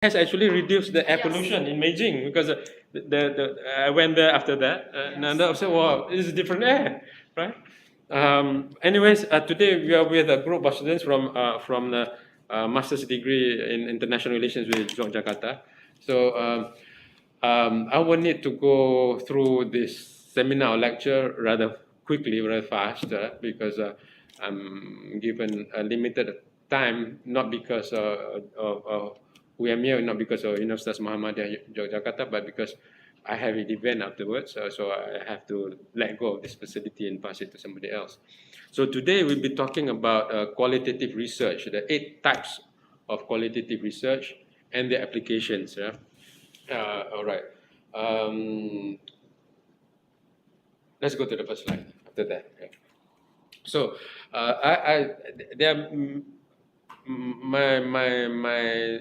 has actually reduced the air pollution in Beijing because I went there after that and I said, wow, this is different air, right? Anyways, today we are with a group of students from the master's degree in international relations with Yogyakarta. So I will need to go through this seminar or lecture rather quickly, rather fast, because I'm given a limited time, not because of we are here, not because of Universitas Muhammadiyah Yogyakarta, but because I have an event afterwards, so I have to let go of this facility and pass it to somebody else. So today we'll be talking about qualitative research, the 8 types of qualitative research and the applications. Yeah? All right. Um, let's go to the first slide after that. Yeah. So there are my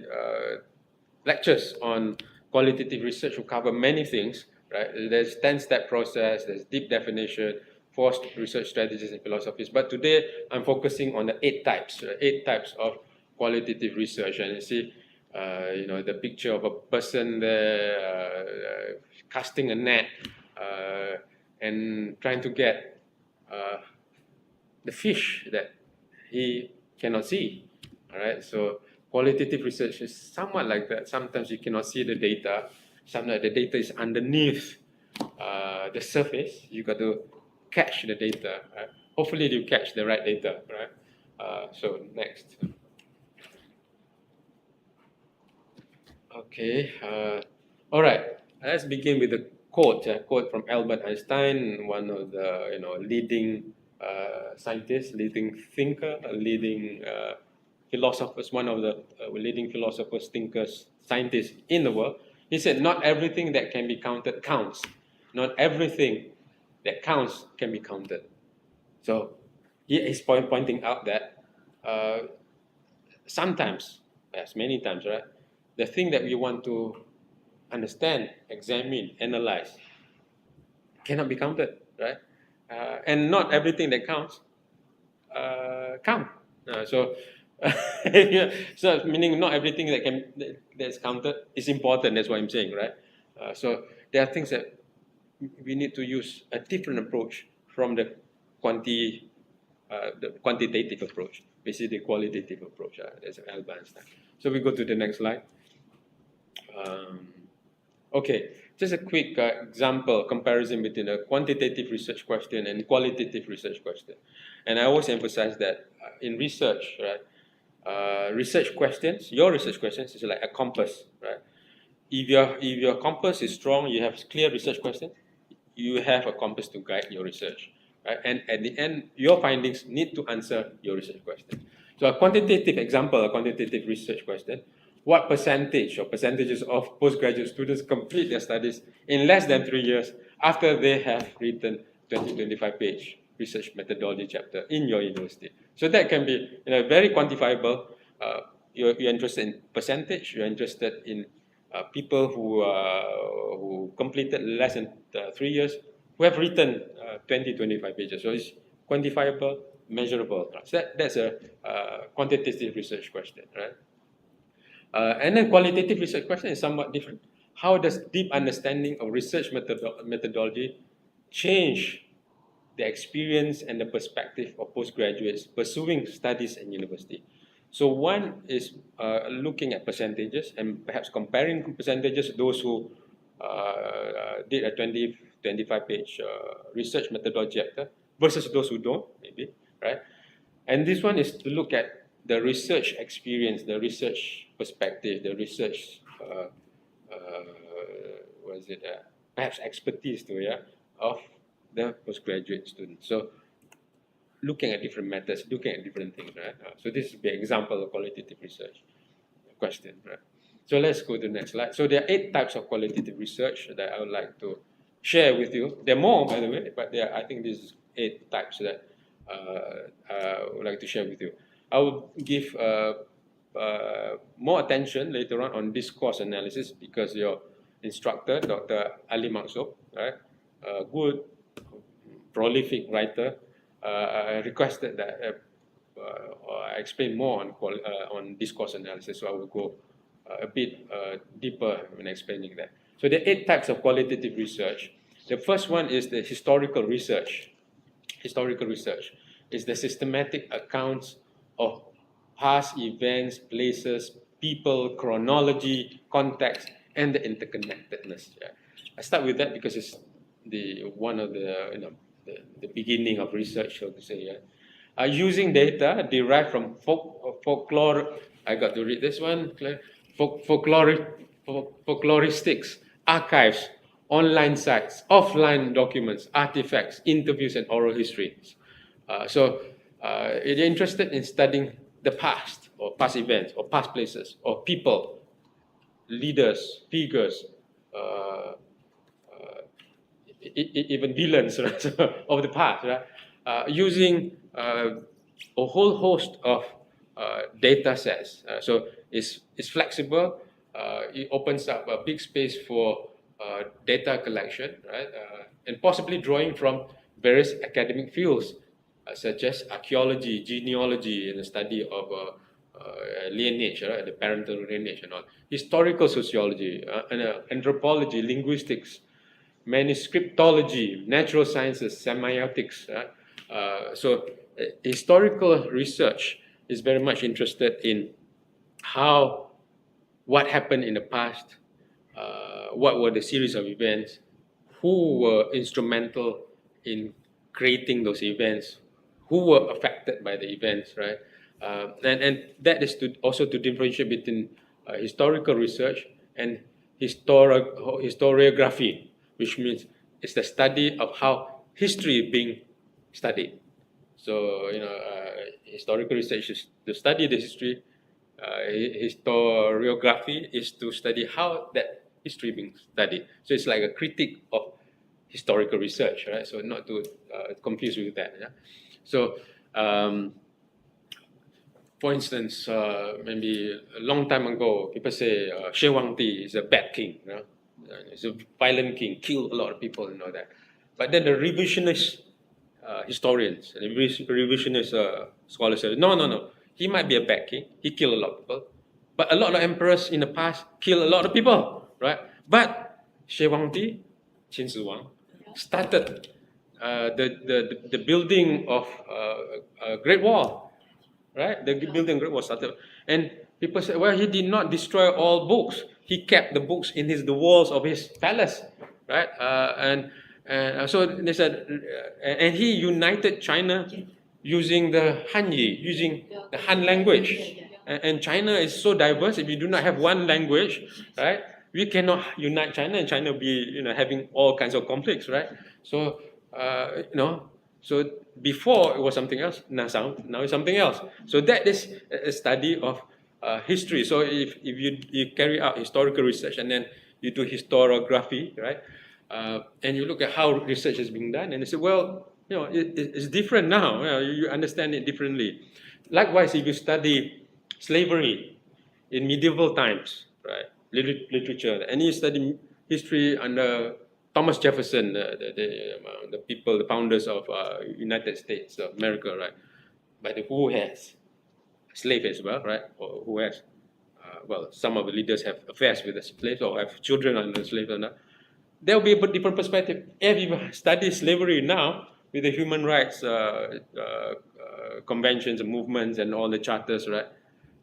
lectures on qualitative research will cover many things, right? There's 10-step process, there's deep definition, 4 research strategies and philosophies. But today I'm focusing on the 8 types, 8 types of qualitative research. And you see, the picture of a person there casting a net and trying to get the fish that he cannot see. All right, so qualitative research is somewhat like that. Sometimes you cannot see the data. Sometimes the data is underneath the surface. You got to catch the data. Right? Hopefully, you catch the right data. Right. So next. Okay. All right. Let's begin with a quote. A quote from Albert Einstein, one of the leading scientists, leading thinker, leading philosophers, one of the leading philosophers, thinkers, scientists in the world. He said, "Not everything that can be counted counts. Not everything that counts can be counted." So he is pointing out that sometimes, as many times, right, the thing that we want to understand, examine, analyze cannot be counted, right? And not everything that counts count. So, yeah, so meaning not everything that's counted is important. That's what I'm saying, right? So there are things that we need to use a different approach from the quantitative approach, basically the qualitative approach. That's Albert Einstein. So we go to the next slide. Um, okay, just a quick example comparison between a quantitative research question and qualitative research question. And I always emphasize that in research, right, research questions, your research questions is like a compass, right? If your compass is strong, you have clear research questions, you have a compass to guide your research, right? And at the end, your findings need to answer your research question. So a quantitative example, a quantitative research question, what percentage or percentages of postgraduate students complete their studies in less than 3 years after they have written 20-25-page research methodology chapter in your university? So that can be very quantifiable. You're interested in percentage, you're interested in people who completed less than 3 years, who have written 20-25 pages. So it's quantifiable, measurable. So that's a quantitative research question, right? And then qualitative research question is somewhat different. How does deep understanding of research methodology change the experience and the perspective of postgraduates pursuing studies in university? So one is looking at percentages and perhaps comparing percentages, those who did a 25-page research methodology chapter versus those who don't, maybe, right? And this one is to look at the research experience, the research perspective, the research, perhaps expertise too, yeah, of the postgraduate students. So looking at different methods, looking at different things, right? So this is the example of qualitative research question, right? So let's go to the next slide. So there are 8 types of qualitative research that I would like to share with you. There are more, by the way, but I think this is 8 types that I would like to share with you. I will give more attention later on discourse analysis because your instructor, Dr. Ali Maksub, right, a good, prolific writer, requested that I explain more on discourse analysis, so I will go a bit deeper when explaining that. So there are 8 types of qualitative research. The first one is the historical research. Historical research is the systematic accounts of past events, places, people, chronology, context, and the interconnectedness. Yeah. I start with that because it's one of the the beginning of research, so to say. Yeah. Using data derived from folklore. I got to read this one. Folkloristics, archives, online sites, offline documents, artifacts, interviews, and oral histories. If you're interested in studying the past, or past events, or past places, or people, leaders, figures, uh, even villains, right, of the past, right? Using a whole host of data sets. So it's flexible. It opens up a big space for data collection, right? And possibly drawing from various academic fields, such as archaeology, genealogy, and the study of lineage, right? The parental lineage and all. Historical sociology, and anthropology, linguistics, manuscriptology, natural sciences, semiotics. Historical research is very much interested in what happened in the past, what were the series of events, who were instrumental in creating those events, who were affected by the events, right? And that is also to differentiate between historical research and historiography, which means it's the study of how history is being studied. So, historical research is to study the history. Historiography is to study how that history being studied. So it's like a critique of historical research, right? So not to confuse with that. Yeah? So, for instance, maybe a long time ago, people say Shi Huangdi is a bad king. He's a violent king, killed a lot of people and all that. But then the revisionist historians and revisionist scholars say, no. He might be a bad king. He killed a lot of people. But a lot of emperors in the past killed a lot of people, right? But Shi Huangdi, Qin Shi Huang, started the building of a Great Wall, right? The building Great Wall started. And people say, well, he did not destroy all books. He kept the books in the walls of his palace, right? So they said, and he united China using the Hanyi, using the Han language. And China is so diverse. If you do not have one language, right, we cannot unite China, and China will be having all kinds of conflicts, right? So so before it was something else. Now it's something else. So that is a study of history. So if you carry out historical research and then you do historiography, right? And you look at how research is being done, and you say, well, it's different now. You understand it differently. Likewise, if you study slavery in medieval times, right, literature, and you study history under Thomas Jefferson, the people, the founders of United States of America, right? But who has slave as well, right? Or who has, some of the leaders have affairs with the slaves or have children under slaves or not. There will be a different perspective. If you study slavery now with the human rights conventions and movements and all the charters, right?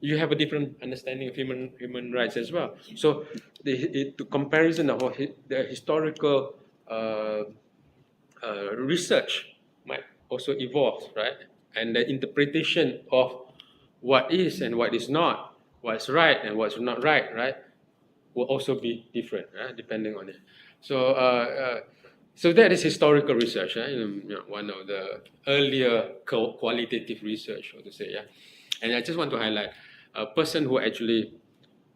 You have a different understanding of human rights as well. So the comparison of the historical research might also evolve, right? And the interpretation of what is and what is not, what's right and what's not right, will also be different, right? Depending on it. So that is historical research, one of the earlier qualitative research, so to say. Yeah, and I just want to highlight a person who actually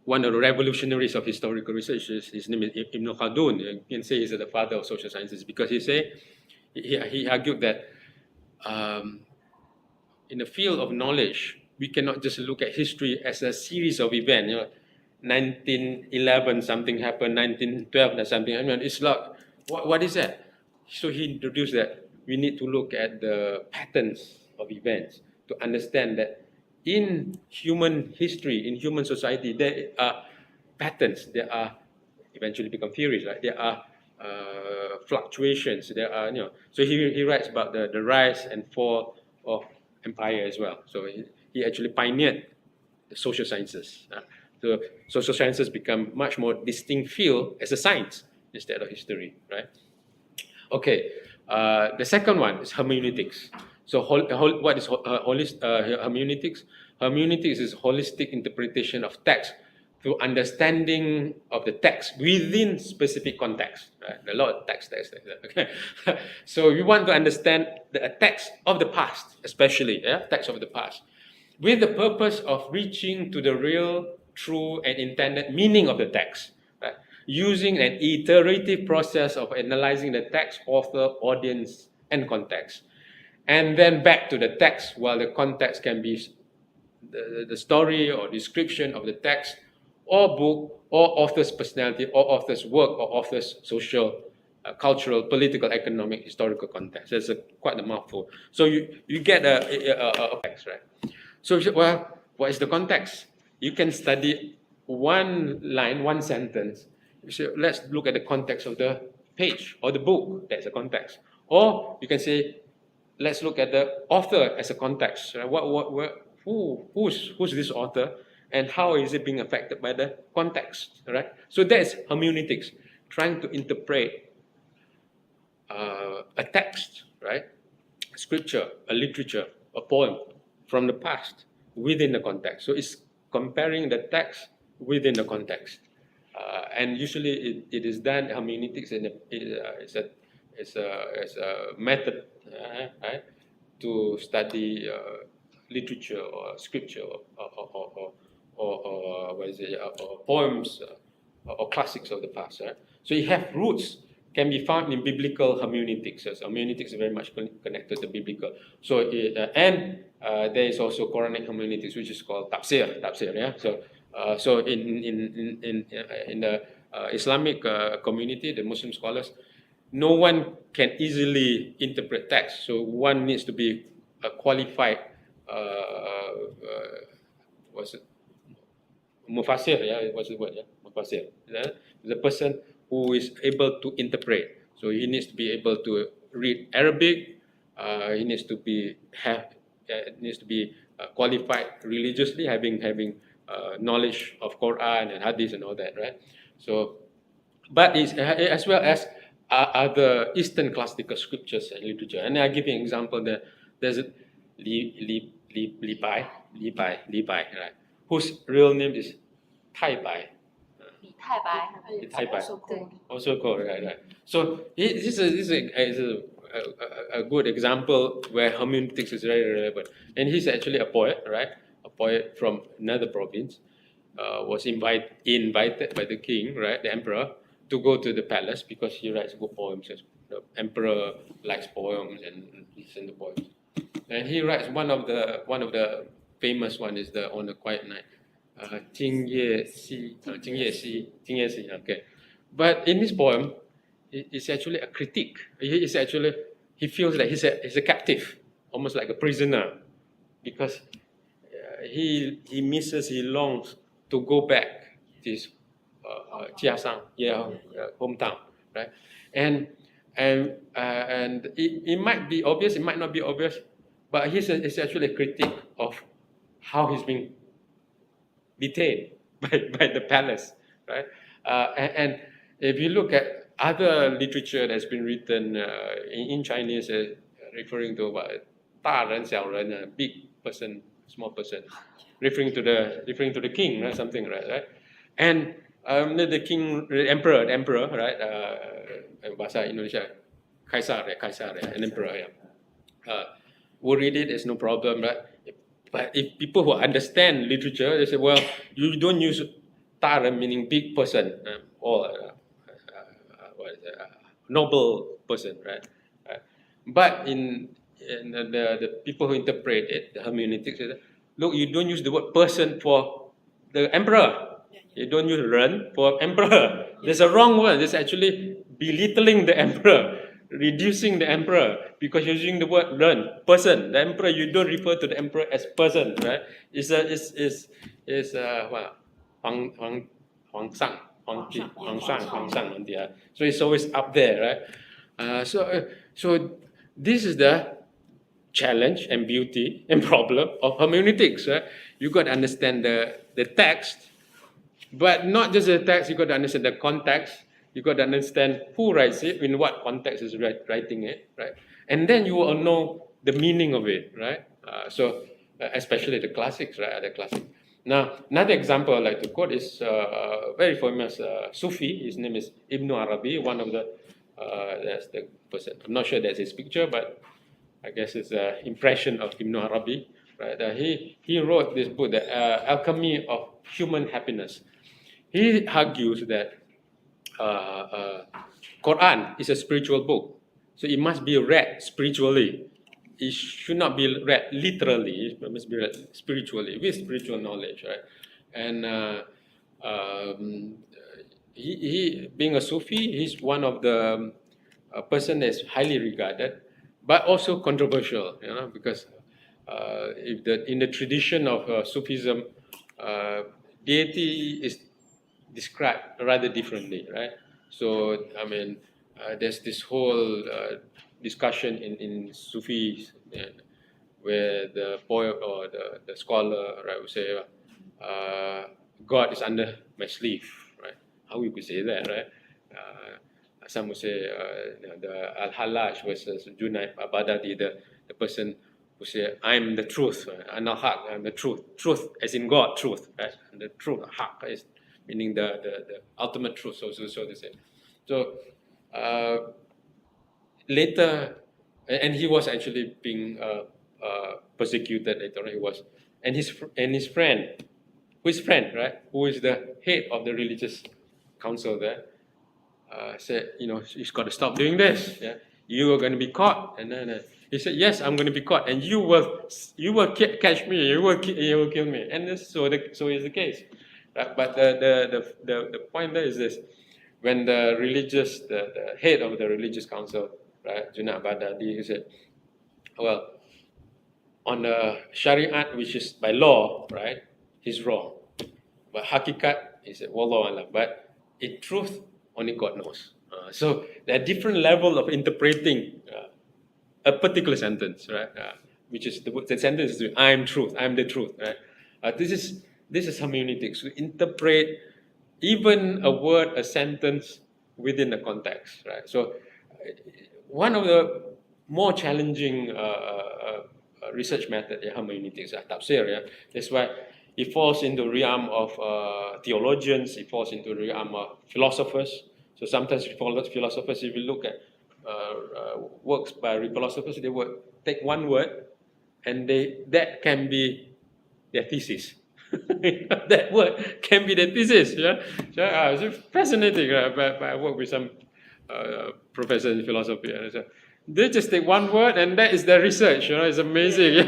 one of the revolutionaries of historical research. His name is Ibn Khaldun. You can say he's the father of social sciences because he argued that in the field of knowledge, we cannot just look at history as a series of events. 1911 something happened, 1912 something. It's like what is that? So he introduced that we need to look at the patterns of events to understand that in human history, in human society, there are patterns. There are eventually become theories, right? There are fluctuations. There are, so he writes about the rise and fall of empire as well. So he actually pioneered the social sciences. So social sciences become much more distinct field as a science instead of history, right? Okay, the second one is hermeneutics. So what is hermeneutics? Hermeneutics is holistic interpretation of text through understanding of the text within specific context. Right? A lot of text. Okay, so we want to understand the text of the past, especially text of the past, with the purpose of reaching to the real, true, and intended meaning of the text, right? Using an iterative process of analyzing the text, author, audience, and context. And then back to the text, while the context can be the story or description of the text, or book, or author's personality, or author's work, or author's social, cultural, political, economic, historical context. That's quite a mouthful. So you get a text, right? So, well, what is the context? You can study one line, one sentence. You say, let's look at the context of the page or the book. That's a context. Or you can say, let's look at the author as a context. Right? Who's this author, and how is it being affected by the context? Right? So that's hermeneutics, trying to interpret a text, right? A scripture, a literature, a poem from the past within the context. So it's comparing the text within the context. And usually it is done, hermeneutics is a method, right, to study literature or scripture or what is it, or poems or classics of the past. Right? So you have roots can be found in biblical hermeneutics. So hermeneutics is very much connected to biblical. So there is also Quranic hermeneutics, which is called tafsir. Yeah. So in the Islamic community, the Muslim scholars, no one can easily interpret text. So one needs to be a qualified what's it? Mufassir, yeah, what's the word? Yeah, mufassir. The person who is able to interpret. So he needs to be able to read Arabic. He needs to be qualified religiously, having knowledge of Quran and Hadith and all that, right? So, but it's, as well as other Eastern classical scriptures and literature. And I give you an example. There's Li Bai, right? Whose real name is Tai Bai. Li Tai Bai. Also called, right. So this is a good example where hermeneutics is very relevant. And he's actually a poet, right? A poet from another province, was invited by the king, right, the emperor, to go to the palace because he writes good poems. The emperor likes poems and listen to poems. And he writes one of the famous one is the On a Quiet Night, Jing Ye Si. Okay, but in this poem, it's actually a critique. He feels like he's a captive, almost like a prisoner, because he longs to go back to his Jiasang, hometown, right? And it might be obvious, it might not be obvious, but it's actually a critique of how he's being detained by the palace, right? And if you look at other literature that's been written in Chinese, referring to what 大人小人, a big person, small person, referring to the king, right? Something, right? And the emperor, right? Bahasa Indonesia, Kaisar, an emperor, yeah. Will read it, it's no problem, right? But if people who understand literature, they say, well, you don't use 大人 meaning big person or noble person, right? But in the people who interpret it, the hermeneutics, look, you don't use the word person for the emperor. You don't use 人 for emperor. There's a wrong word. It's actually belittling the emperor, reducing the emperor, because you're using the word 人, person. The emperor, you don't refer to the emperor as person, right? Huang Sang, so it's always up there, right? So this is the challenge and beauty and problem of hermeneutics, right? You got to understand the text, but not just the text, you got to understand the context, you got to understand who writes it, in what context is writing it, right? And then you will know the meaning of it, right? Especially the classics, right? The classic. Now, another example I like to quote is very famous Sufi. His name is Ibn Arabi, one of the, that's the person. I'm not sure that's his picture, but I guess it's an impression of Ibn Arabi, right? He wrote this book, The Alchemy of Human Happiness. He argues that Quran is a spiritual book, so it must be read spiritually. It should not be read literally. It must be read spiritually with spiritual knowledge, right? And he being a Sufi, he's one of the person that's highly regarded, but also controversial, because in the tradition of Sufism, deity is described rather differently, right? So, I mean, there's this whole discussion in Sufis where the poet or the scholar, right, would say, God is under my sleeve, right? How we could say that, right? Some would say the Al-Hallaj versus Junaid Baghdadi, the person who say, I'm the truth, I'm the truth. Truth as in God, truth, right? And the truth, haq, is meaning the ultimate truth, so to say. So later, and he was actually being persecuted later on, he was, and his friend, right, who is the head of the religious council there, said, he's got to stop doing this. Yeah, you are going to be caught. And then he said, yes, I'm going to be caught, and you will catch me. You will kill me. And so is the case. But the point there is this: when the head of the religious council, right, Junaid Baghdadi, he said, well, on the Shariat, which is by law, right, he's wrong. But hakikat, he said, wallahu alam. But in truth, only God knows. So there are different levels of interpreting a particular sentence, right? Which is the sentence is, I am truth, I am the truth, right? This is hermeneutics. We interpret even a word, a sentence within the context, right? So one of the more challenging research method in hermeneutics is tafsir. Yeah? That's why it falls into the realm of theologians, it falls into the realm of philosophers. So sometimes philosophers, if you look at works by philosophers, they would take one word and that can be their thesis. That word can be their thesis. Yeah, so it's fascinating. But I work with some professors in philosophy, and so they just take one word and that is their research. It's amazing.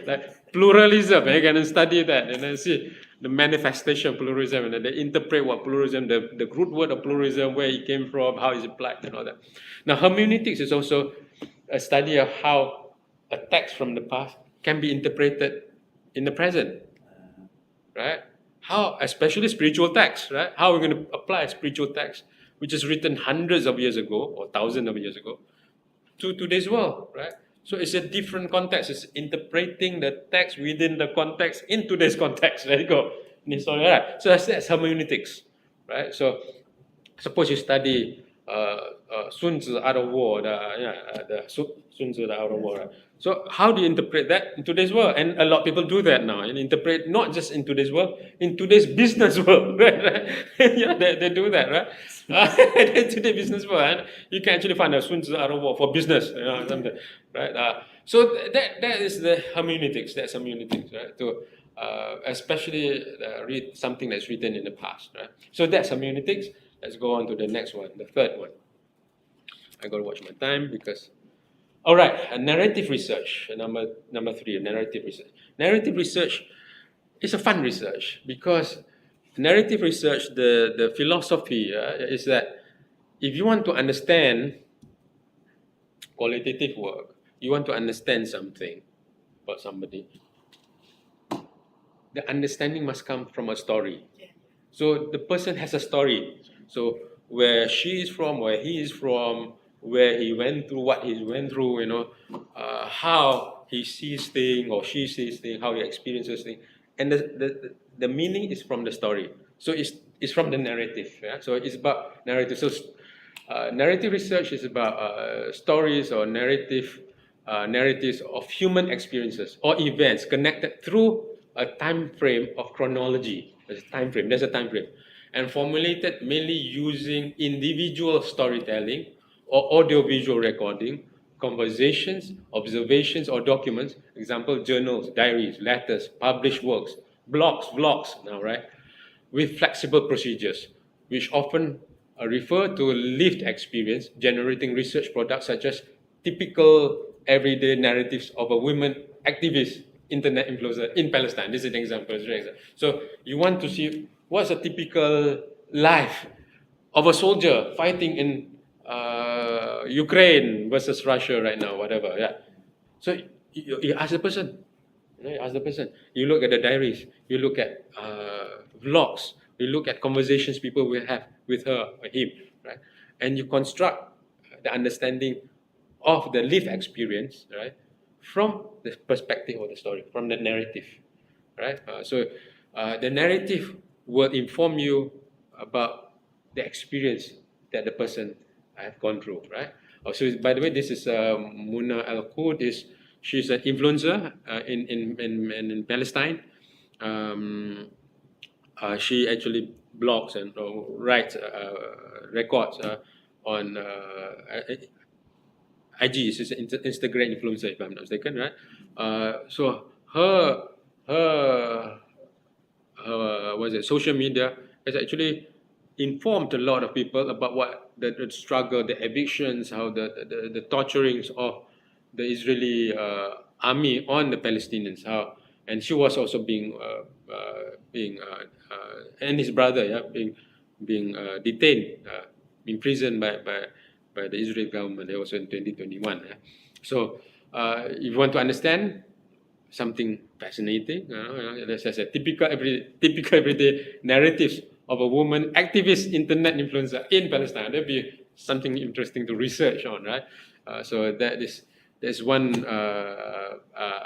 Like pluralism, you can study that and then see the manifestation of pluralism, and then they interpret what pluralism, the root word of pluralism, where it came from, how it's applied, and all that. Now, hermeneutics is also a study of how a text from the past can be interpreted in the present, right? How, especially spiritual text, right? How are we going to apply a spiritual text, which is written hundreds of years ago or thousands of years ago, to today's world, right? So it's a different context. It's interpreting the text within the context in today's context. There you go. Right? So that's hermeneutics, right? So suppose you study Sun Tzu, Art of War, Sun Tzu, the Art of War. Right? So how do you interpret that in today's world? And a lot of people do that now, and interpret not just in today's world, in today's business world, right? Yeah, they do that, right? Today's business world, and you can actually find a Sun Tzu, Art of War for business, something, right? So that is the hermeneutics. That's hermeneutics, right? To especially read something that's written in the past, right? So that's hermeneutics. Let's go on to the next one, the third one. I got to watch my time because. All right, narrative research, number 3, narrative research. Narrative research is a fun research because narrative research, the philosophy is that if you want to understand qualitative work, you want to understand something about somebody, the understanding must come from a story. So the person has a story. So where she is from, where he is from, where he went through, what he went through, how he sees things or she sees things, how he experiences things, and the meaning is from the story. So it's from the narrative. Yeah? So it's about narrative. So narrative research is about stories or narratives of human experiences or events connected through a time frame of chronology. There's a time frame. There's a time frame, and formulated mainly using individual storytelling or audiovisual recording, conversations, observations, or documents. Example: journals, diaries, letters, published works, blogs, vlogs. Now, right? With flexible procedures, which often refer to lived experience, generating research products such as typical everyday narratives of a woman activist, internet influencer in Palestine. This is an example. So you want to see what's a typical life of a soldier fighting in Ukraine versus Russia right now, whatever. Yeah. So you ask the person, you ask the person. You look at the diaries. You look at vlogs. You look at conversations people will have with her or him, right? And you construct the understanding of the lived experience, right, from the perspective of the story, from the narrative, right? So the narrative will inform you about the experience that the person have gone through, right? So by the way, this is Muna Al Qud. She's an influencer in Palestine. Um, she actually blogs and writes records on IG. She's an Instagram influencer, if I'm not mistaken, right? So her was it social media has actually informed a lot of people about what the struggle, the evictions, how the torturings of the Israeli army on the Palestinians, how and she was also being and his brother, yeah, being detained, imprisoned by the Israeli government. That was in 2021. Yeah. So if you want to understand something fascinating. There's a typical everyday narratives of a woman activist internet influencer in Palestine. That'd be something interesting to research on, right? So there's one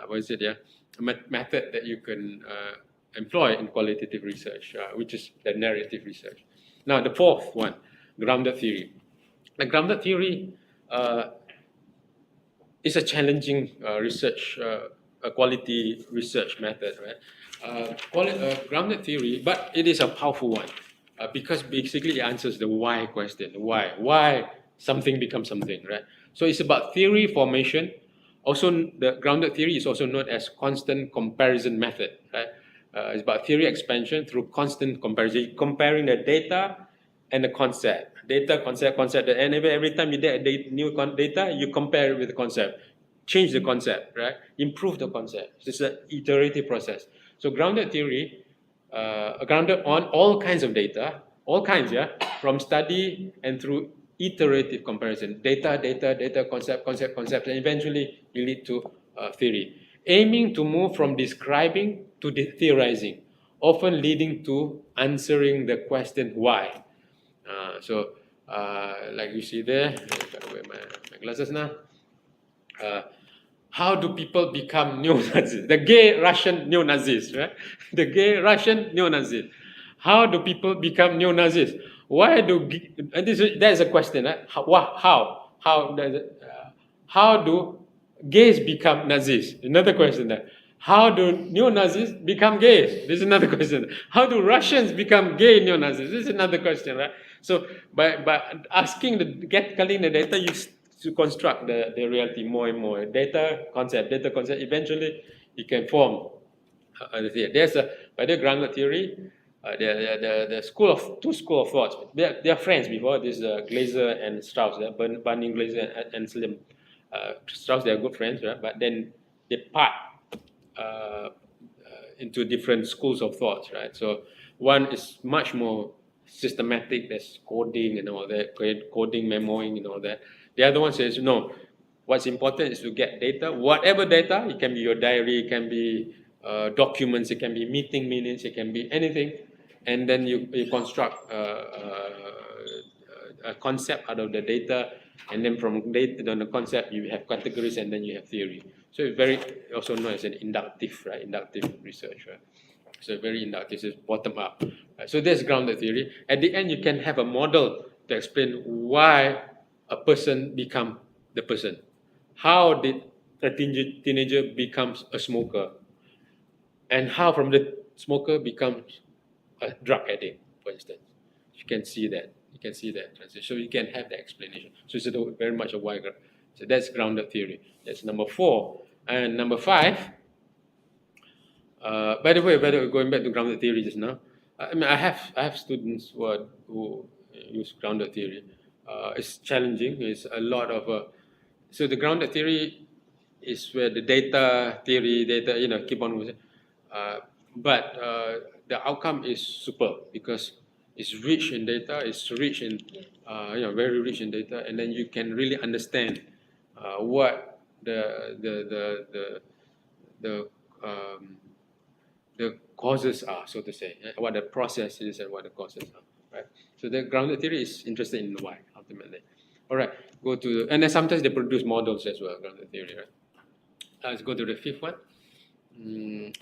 what is it? Yeah, method that you can employ in qualitative research, which is the narrative research. Now the fourth one, grounded theory. The grounded theory is a challenging research, a quality research method, right? Grounded theory, but it is a powerful one because basically it answers the why question. Why something becomes something, right? So it's about theory formation. Also, the grounded theory is also known as constant comparison method, right? It's about theory expansion through constant comparison, comparing the data and the concept. Data, concept. And every time you get new data, you compare it with the concept. Change the concept, right? Improve the concept. It's an iterative process. So grounded theory, grounded on all kinds of data, all kinds, yeah, from study and through iterative comparison. Data, concept, and eventually you lead to theory. Aiming to move from describing to theorizing, often leading to answering the question why. Like you see there, I gotta wear my glasses now. How do people become neo-Nazis? The gay Russian neo-Nazis, right? The gay Russian neo-Nazis. How do people become neo-Nazis? Why do that is a question, right? How do gays become Nazis? Another question there. How do neo-Nazis become gays? This is another question. How do Russians become gay neo-Nazis? This is another question, right? So by asking collecting the data, you to construct the reality more and more. Data concept, eventually you can form the theory. There's a, by the grounded theory, the two school of thoughts. They are friends before. This Glaser and Strauss, Bunning, Glaser and Slim. Strauss, they are good friends, right? But then they part into different schools of thoughts, right? So one is much more systematic. There's coding and all that, coding, memoing and all that. The other one says, no, what's important is to get data, whatever data. It can be your diary, it can be documents, it can be meeting minutes, it can be anything and then you construct a concept out of the data, and then from data on the concept you have categories, and then you have theory. So it's very also known as an inductive, right? Inductive research, right? So very inductive, it's bottom up. Right? So that's grounded theory. At the end, you can have a model to explain why a person become the person. How did a teenager becomes a smoker, and how from the smoker becomes a drug addict, for instance. You can see that. You can see that transition. So you can have the explanation. So it's very much a wide. So that's grounded theory. That's number 4. And number 5. By the way, going back to grounded theory just now, I mean, I have students who use grounded theory. It's challenging. It's a lot of so the grounded theory is where the data keep on moving. But the outcome is super because it's rich in data. It's rich in very rich in data, and then you can really understand what the causes are, so to say, what the process is and what the causes are, right? So the grounded theory is interested in why, ultimately. All right, and then sometimes they produce models as well, grounded theory, right? Let's go to the 5th one,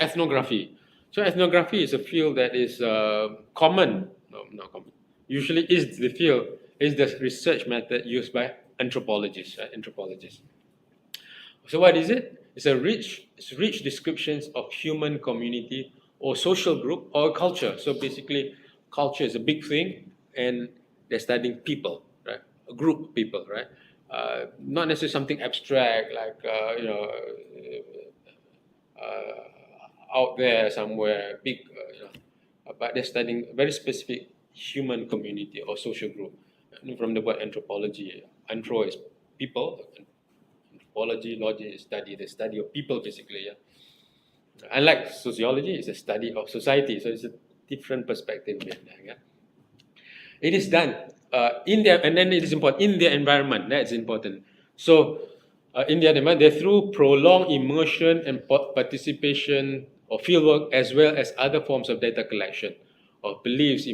ethnography. So ethnography is a field that is common, no, not common, usually is the research method used by anthropologists, right? Anthropologists. So what is it? It's rich descriptions of human community or social group or culture. So basically, culture is a big thing, and they're studying people, right? A group of people, right? Not necessarily something abstract like out there somewhere big, but they're studying very specific human community or social group. From the word anthropology, anthro is people. Anthropology, logy is the study of people, basically. Yeah. Unlike sociology, it's a study of society, so it's a different perspective. Yeah. It is done and then it is important in their environment. That's important. So in their environment, they're through prolonged immersion and participation or fieldwork, as well as other forms of data collection of beliefs.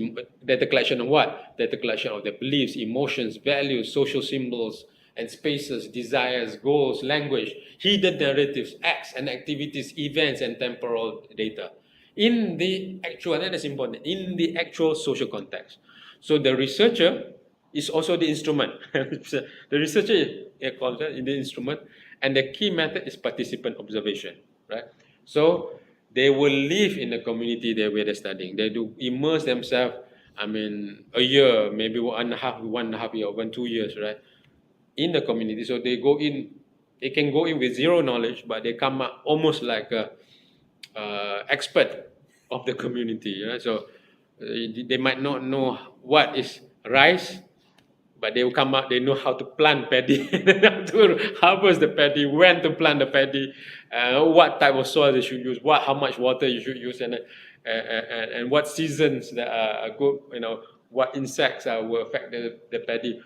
Data collection of what? Data collection of their beliefs, emotions, values, social symbols, and spaces, desires, goals, language, hidden narratives, acts and activities, events, and temporal data. In the actual, and that is important, in the actual social context. So the researcher is also the instrument. The researcher is called in the instrument, and the key method is participant observation, right? So they will live in the community where they're studying. They do immerse themselves. I mean, a year, maybe 1.5 year, 2 years, right? In the community. So they can go in with zero knowledge, but they come up almost like a expert of the community. Right? So they might not know what is rice, but they will come out, they know how to plant paddy, how to harvest the paddy, when to plant the paddy, what type of soil they should use, how much water you should use, and what seasons that are good, what insects will affect the paddy,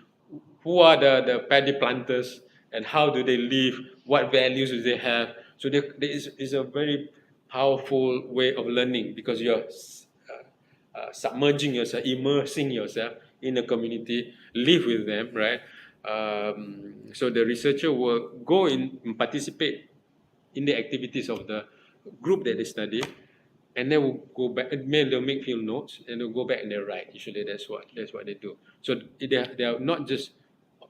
who are the paddy planters, and how do they live, what values do they have. So there is a very powerful way of learning because you're submerging yourself, immersing yourself in the community, live with them, right? So the researcher will go in and participate in the activities of the group that they study, and then will go back. They'll make field notes, and they'll go back and they'll write. Usually, that's what they do. So they are not just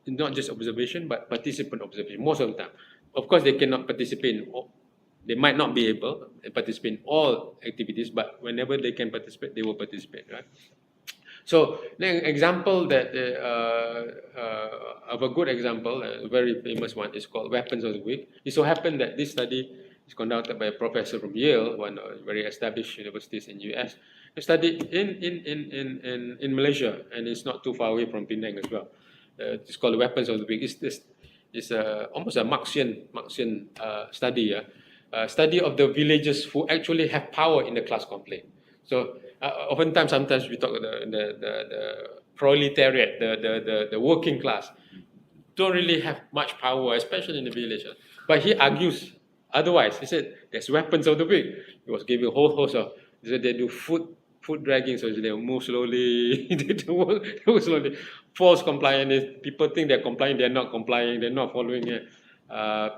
observation, but participant observation most of the time. Of course, they cannot participate in all, they might not be able to participate in all activities, but whenever they can participate, they will participate, right? So the example that of a good example, a very famous one, is called Weapons of the Week. It so happened that this study is conducted by a professor from Yale, one of very established universities in US. He studied in Malaysia, and it's not too far away from Penang as well. It's called Weapons of the Week. It's almost a Marxian study. Study of the villagers who actually have power in the class conflict. So sometimes we talk the proletariat, the working class, don't really have much power, especially in the village. But he argues otherwise. He said there's weapons of the week. He was giving a whole host of. He said they do food foot dragging, so they move slowly, they move slowly. False compliance is people think they're complying, they're not complying, they're not following it.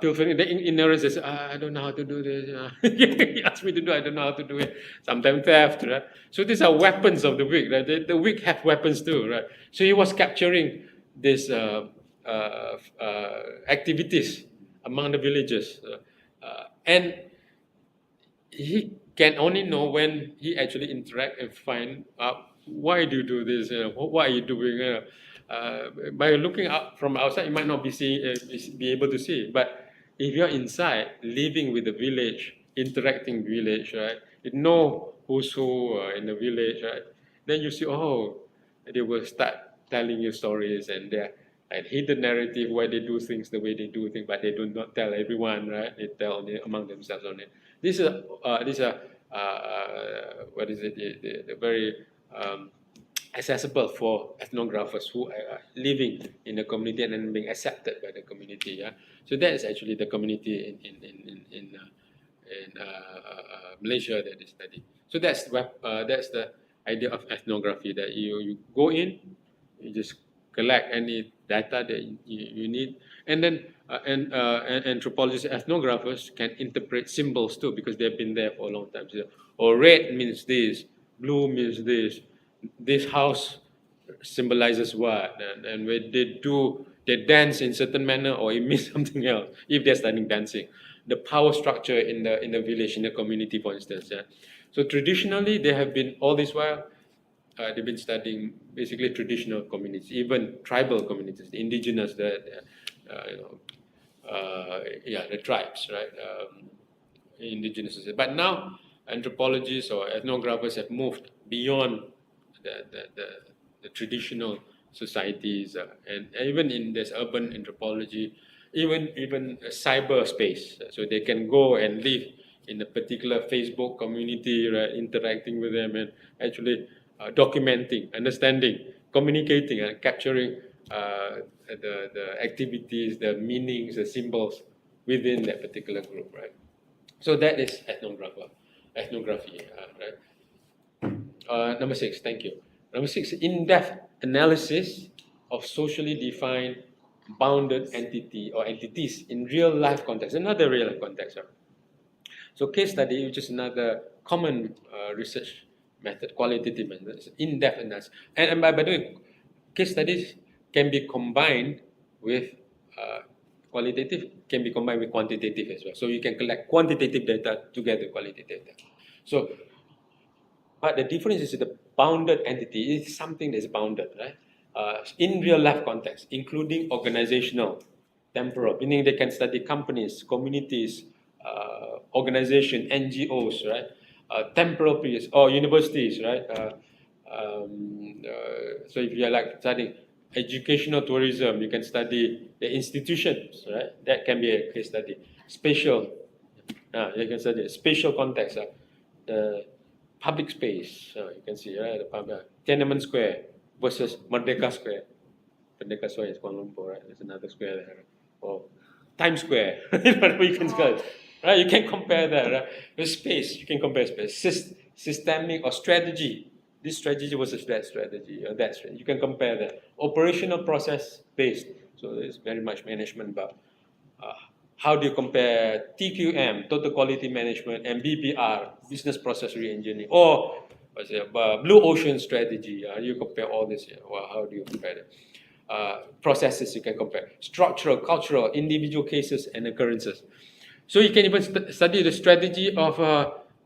Pilfering, the ignorance is, I don't know how to do this. He asked me to do, I don't know how to do it. Sometimes theft, right? So these are weapons of the weak, right? The weak have weapons too, right? So he was capturing these activities among the villagers, and he can only know when he actually interact and find out why do you do this, what are you doing. By looking out from outside, you might not be seeing, be able to see. But if you're inside, living with the village, interacting village, right? You know who's who in the village, right? Then you see, oh, they will start telling you stories and their and hidden narrative why they do things the way they do things, but they do not tell everyone, right? They tell among themselves on it. This is what is it? The very accessible for ethnographers who are living in the community and then being accepted by the community. Yeah, so that is actually the community in Malaysia that is studied. So that's the idea of ethnography, that you go in, you just collect any data that you need, and then and anthropologists, ethnographers can interpret symbols too because they've been there for a long time. So, or red means this, blue means this house symbolizes what, and when they dance in certain manner, or it means something else if they're studying dancing. The power structure in the village, in the community, for instance. Yeah. So traditionally, they have been all this while. They've been studying basically traditional communities, even tribal communities, the indigenous, the tribes, right? Indigenous. But now anthropologists or ethnographers have moved beyond the traditional societies, and even in this urban anthropology, even cyberspace, so they can go and live in a particular Facebook community, right, interacting with them and actually documenting, understanding, communicating, and capturing the activities, the meanings, the symbols within that particular group, right? So that is ethnography, right? Number 6, thank you. Number 6, in-depth analysis of socially defined bounded entity or entities in real life context, another real life context. Right? So case study, which is another common research method, qualitative method, in-depth analysis. And by the way, case studies can be combined with qualitative, can be combined with quantitative as well. So you can collect quantitative data together with qualitative data. So, but the difference is the bounded entity is something that's bounded, right? In real life context, including organizational, temporal, meaning they can study companies, communities, organization, NGOs, right? Temporal periods, or universities, right? So if you are like studying educational tourism, you can study the institutions, right? That can be a case study. Spatial, you can study spatial context, the public space, you can see, right? The public, Tiananmen Square versus Merdeka Square. Merdeka Square is Kuala Lumpur, right? There's another square there. Or Times Square, whatever you can call it. Right? You can compare that, right? The space, you can compare space. Systemic or strategy. This strategy versus that strategy, or that strategy. You can compare that. Operational process based. So it's very much management, but how do you compare TQM, total quality management, and BPR, business process reengineering, or what's it, blue ocean strategy? You compare all this. Well, how do you compare that? Processes you can compare. Structural, cultural, individual cases and occurrences. So you can even study the strategy of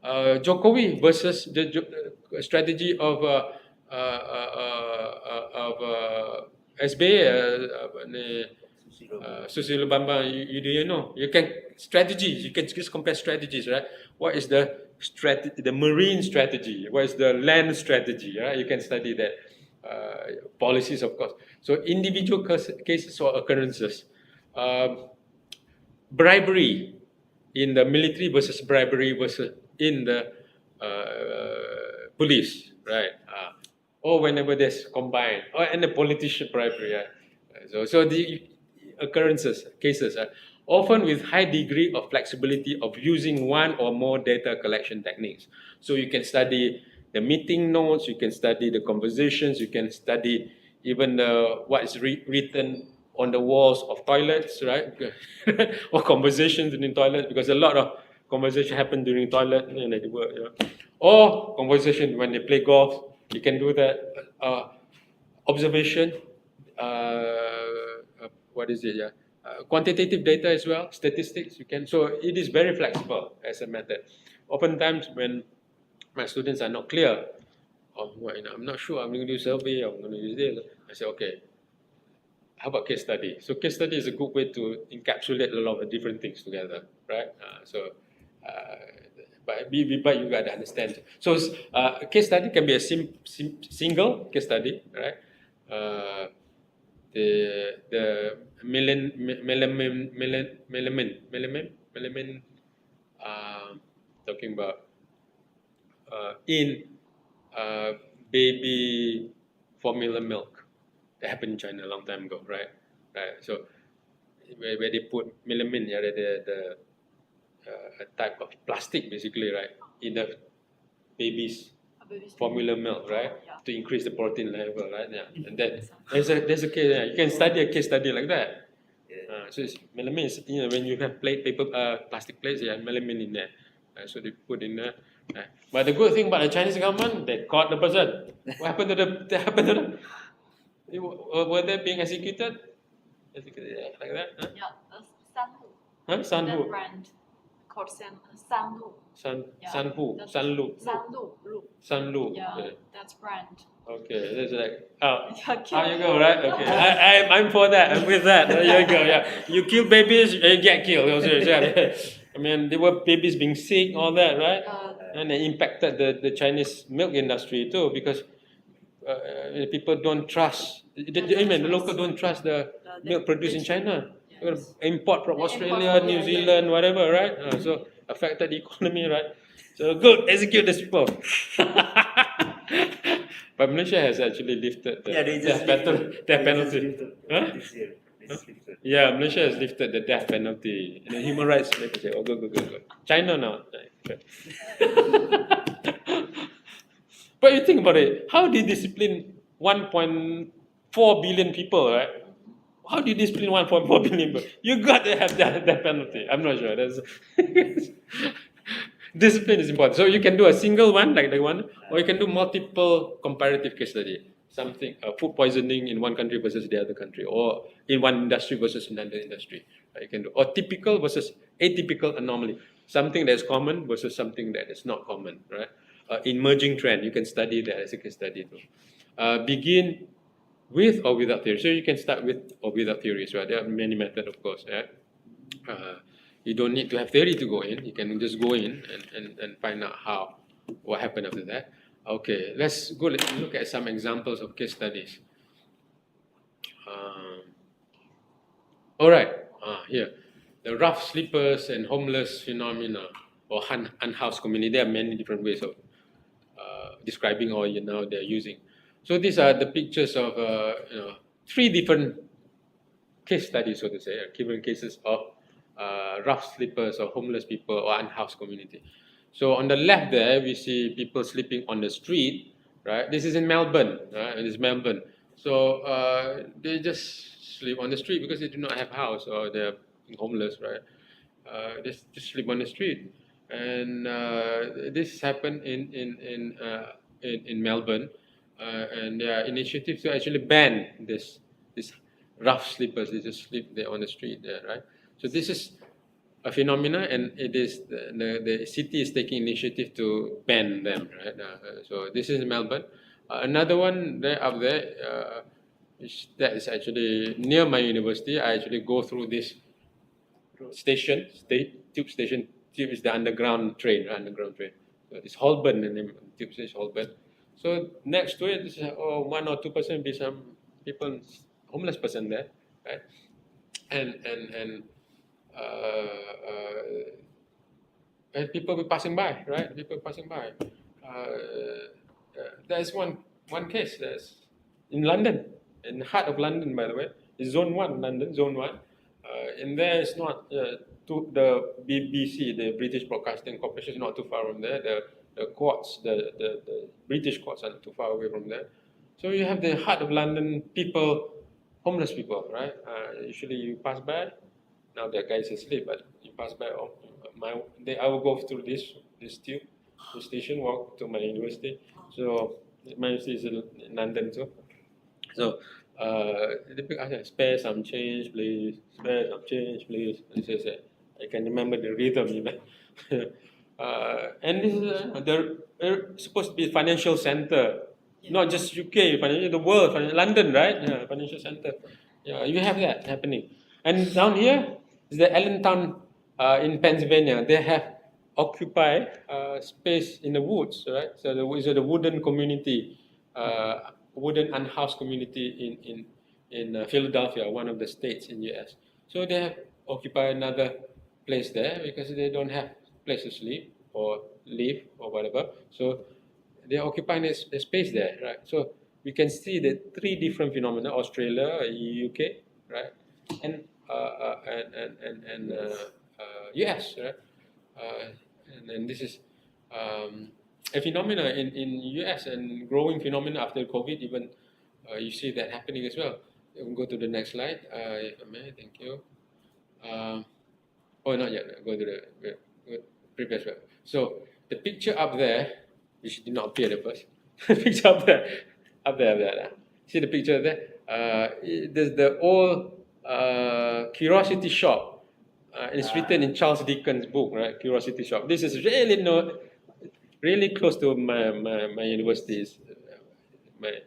Jokowi versus the strategy of SBY, Susilo Bambang Yudhoyono. You can strategies. You can just compare strategies, right? What is the strategy? The marine strategy. What is the land strategy? Right? You can study that. Policies, of course. So individual cases or occurrences. Bribery in the military versus bribery versus in the police, right? Or whenever there's combined, or and the politician bribery. So the occurrences, cases, often with high degree of flexibility of using one or more data collection techniques. So you can study the meeting notes, you can study the conversations, you can study even what is written on the walls of toilets, right? Or conversations in the toilet, because a lot of conversation happen during toilet, like the work, or conversation when they play golf, you can do that. Observation, what is it? Yeah, quantitative data as well, statistics. You can. So it is very flexible as a method. Oftentimes, when my students are not clear, or I'm not sure, I'm going to do survey, I'm going to use this. I say, okay, how about case study? So case study is a good way to encapsulate a lot of different things together, right? But you got to understand. So a case study can be a single case study, right? Uh, the melanin, talking about in baby formula milk that happened in China a long time ago, right? Right. So where they put melamine, yeah, the a type of plastic basically, right, in the baby's formula milk, right, to increase the protein level, right? Yeah, and then there's a case. Yeah, you can study a case study like that. So it's melamine is, when you have plastic plates, yeah, melamine in there. So they put in there. But the good thing about the Chinese government, they caught the person. What happened to the? What happened to them? Were they being executed? Executed, yeah, like that? Huh? Yeah, Sanhu. Huh? That Sanhu. brand called Sanhu. Sanhu. Sanlu. Sanlu. Sanlu. Yeah, Yeah. that's brand. Okay, that's like, oh, Yeah, how you go, right? Okay, I'm for that. I'm with that. There you go. Yeah, you kill babies, you get killed. I mean, there were babies being sick, all that, right? And it impacted the Chinese milk industry too, because people don't trust. The local don't trust the milk produced in China. Yes. Import from They Australia, import from New Zealand, whatever, right? So affected the economy, right? So good, execute these people. But Malaysia has actually lifted the death penalty. Huh? This year. This lifted. Yeah, Malaysia has lifted the death penalty. And the human rights, they say, oh, go. China now. But you think about it, how do you discipline 1.4 billion people, right? How do you discipline 1.4 billion people? You got to have that penalty. I'm not sure. Discipline is important. So you can do a single one, like the one, or you can do multiple comparative case study. Something, food poisoning in one country versus the other country, or in one industry versus another industry. You can do, or typical versus atypical anomaly. Something that's common versus something that is not common, right? Emerging trend, you can study that as a case study too. Begin with or without theory. So you can start with or without theories, right? There are many methods, of course. Yeah? You don't need to have theory to go in. You can just go in and find out what happened after that. Okay, let's look at some examples of case studies. All right, here. The rough sleepers and homeless phenomena, or unhoused community. There are many different ways of describing or they're using. So these are the pictures of 3 different case studies, so to say, given cases of rough sleepers or homeless people or unhoused community. So on the left there, we see people sleeping on the street, right? This is in Melbourne, right? It is Melbourne. So they just sleep on the street because they do not have house or they're homeless, right? They just sleep on the street. And this happened in Melbourne, and there are initiatives to actually ban this rough sleepers. They just sleep there on the street there, right? So this is a phenomena, and it is the city is taking initiative to ban them, right? So this is Melbourne. Another one there up there, that is actually near my university. I actually go through this tube station. Tube is the underground train. So it's Holborn, the name tube station Holborn. So next to it, 1 or 2% be some people, homeless person there, right? And people be passing by, right? People passing by. There's one case that's in London, in the heart of London, by the way. It's Zone 1, London, Zone 1. And there is not the BBC, the British Broadcasting Corporation, is not too far from there. the courts, the British courts are not too far away from there. So you have the heart of London people, homeless people, right? Usually you pass by. Now the guys asleep, but you pass by. Oh, I will go through this tube, the station, walk to my university. So my university is in London too. So they pick us, spare some change, please. Spare some change, please. And says, I can remember the rhythm, you know. And this is supposed to be a financial center, not just UK, the world, London, right? Yeah, financial center. Yeah, you have that happening. And down here is the Allentown in Pennsylvania. They have occupy space in the woods, right? So it's a wooden community, wooden unhoused community in Philadelphia, one of the states in US. So they have occupy another place there because they don't have place to sleep or live or whatever. So they are occupying a space there, right? So we can see the three different phenomena: Australia, UK, right, and US, right? And then this is a phenomena in US and growing phenomena after COVID. Even you see that happening as well. You can go to the next slide, if I may. Thank you. Oh, not yet. Go to the previous one. So the picture up there, which did not appear at first. Picture up there, up there. See the picture there? There's the old Curiosity Shop. It's written in Charles Dickens' book, right? Curiosity Shop. This is really close to my university's, my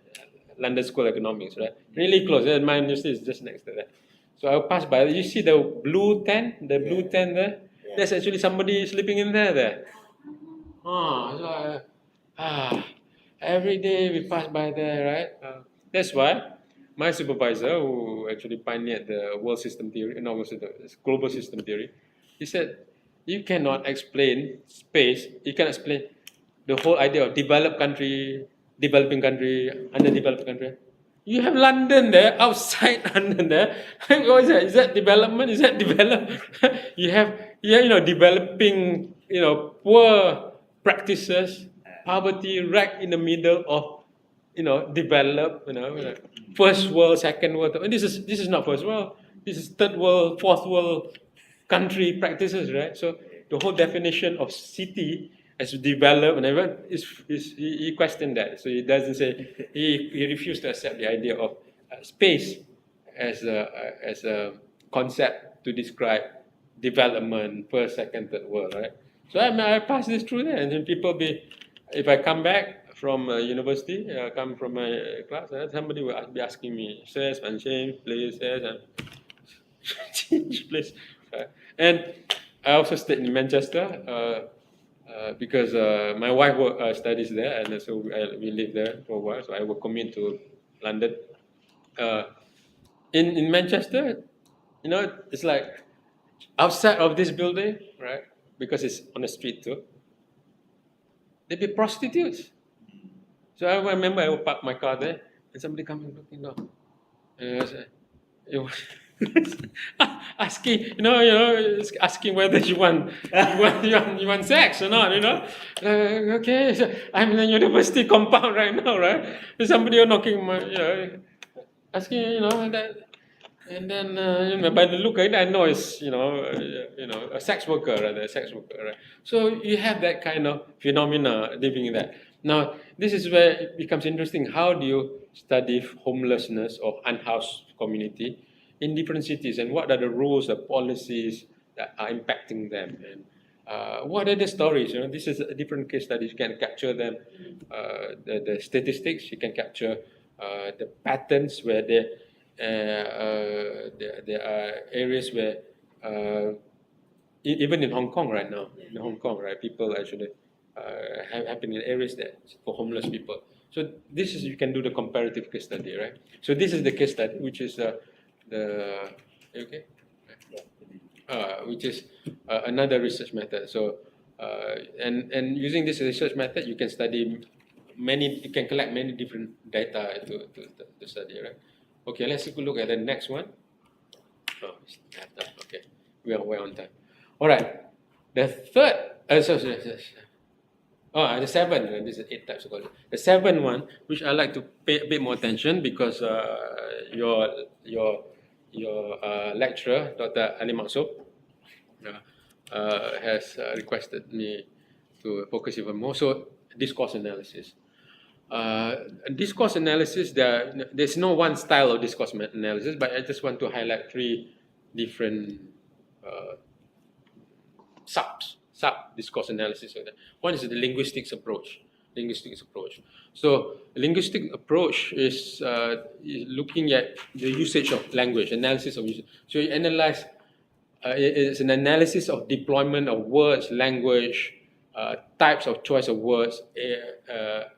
London School of Economics, right? Really close. And my university is just next to that. So I'll pass by. You see the blue tent? The blue tent there? There's actually somebody sleeping in there. So every day we pass by there, right? That's why my supervisor, who actually pioneered the world system theory, no, the global system theory, he said, you cannot explain space, you cannot explain the whole idea of developed country, developing country, underdeveloped country. You have London there, outside London there. What is that? Is that development? Is that developed? you have, developing, poor practices, poverty right in the middle of, developed, first world, second world. And this is not first world. This is third world, fourth world country practices, right? So the whole definition of city as developed and everyone he questioned that. So he doesn't say he refused to accept the idea of space as a concept to describe development, first, second, third world, right? So I pass this through there, and then people if I come back from university, come from my class, somebody will be asking me, says, change, please, says, change, please. And I also stayed in Manchester because my wife studies there, and so we live there for a while. So I will commute to London. In Manchester, it's like outside of this building, right? Because it's on the street too. There'd be prostitutes. So I remember I would park my car there, and somebody come and knocking down. And I said, asking, asking whether you want sex or not, okay, so I'm in a university compound right now, right? And somebody knocking my, asking, that, and then by the look of it, I know it's, a sex worker, right? So you have that kind of phenomena living in that. Now, this is where it becomes interesting. How do you study homelessness or unhoused community in different cities, and what are the rules, the policies that are impacting them, and what are the stories? This is a different case study. You can capture them, the statistics. You can capture the patterns where there are areas where even in Hong Kong right now, people actually happen in areas that for homeless people. So this is, you can do the comparative case study, right? So this is the case study, which is which is another research method. So and using this research method, you can study you can collect many different data to study, right? Okay, let's take a look at the next one. Oh, okay, we are way on time. All right, the third. The seven. This is 8 types of quality. The seventh one, which I like to pay a bit more attention because your lecturer, Dr. Ali Maksud, has requested me to focus even more. So discourse analysis. Discourse analysis, there's no one style of discourse analysis, but I just want to highlight 3 different sub discourse analysis. One is the linguistics approach. So linguistic approach is looking at the usage of language, analysis of usage. So you analyze. It's an analysis of deployment of words, language, types of choice of words,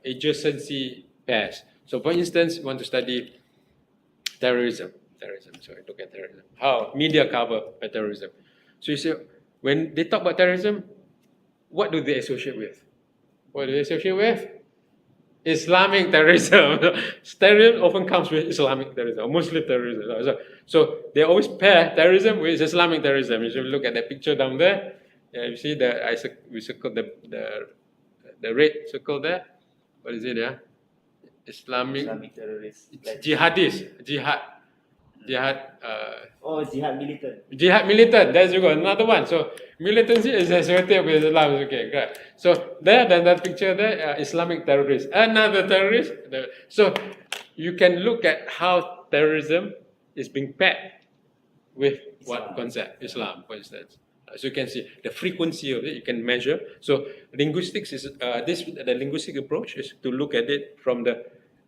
adjacency pairs. So, for instance, you want to study terrorism. Sorry, look at terrorism. How media cover by terrorism. So you say, when they talk about terrorism, what do they associate with? What do they associate with? Islamic terrorism. Terrorism often comes with Islamic terrorism, or Muslim terrorism. So they always pair terrorism with Islamic terrorism. If you look at that picture down there, you see we circled the red circle there. What is it? Islamic terrorist. Jihad. Jihad militant. Jihad militant. There's another one. So militancy is associated with Islam. Okay, correct. So then that picture there, Islamic terrorist, another terrorist. So you can look at how terrorism is being paired with what concept? Islam, for instance. So you can see the frequency of it. You can measure. So linguistics is the linguistic approach is to look at it from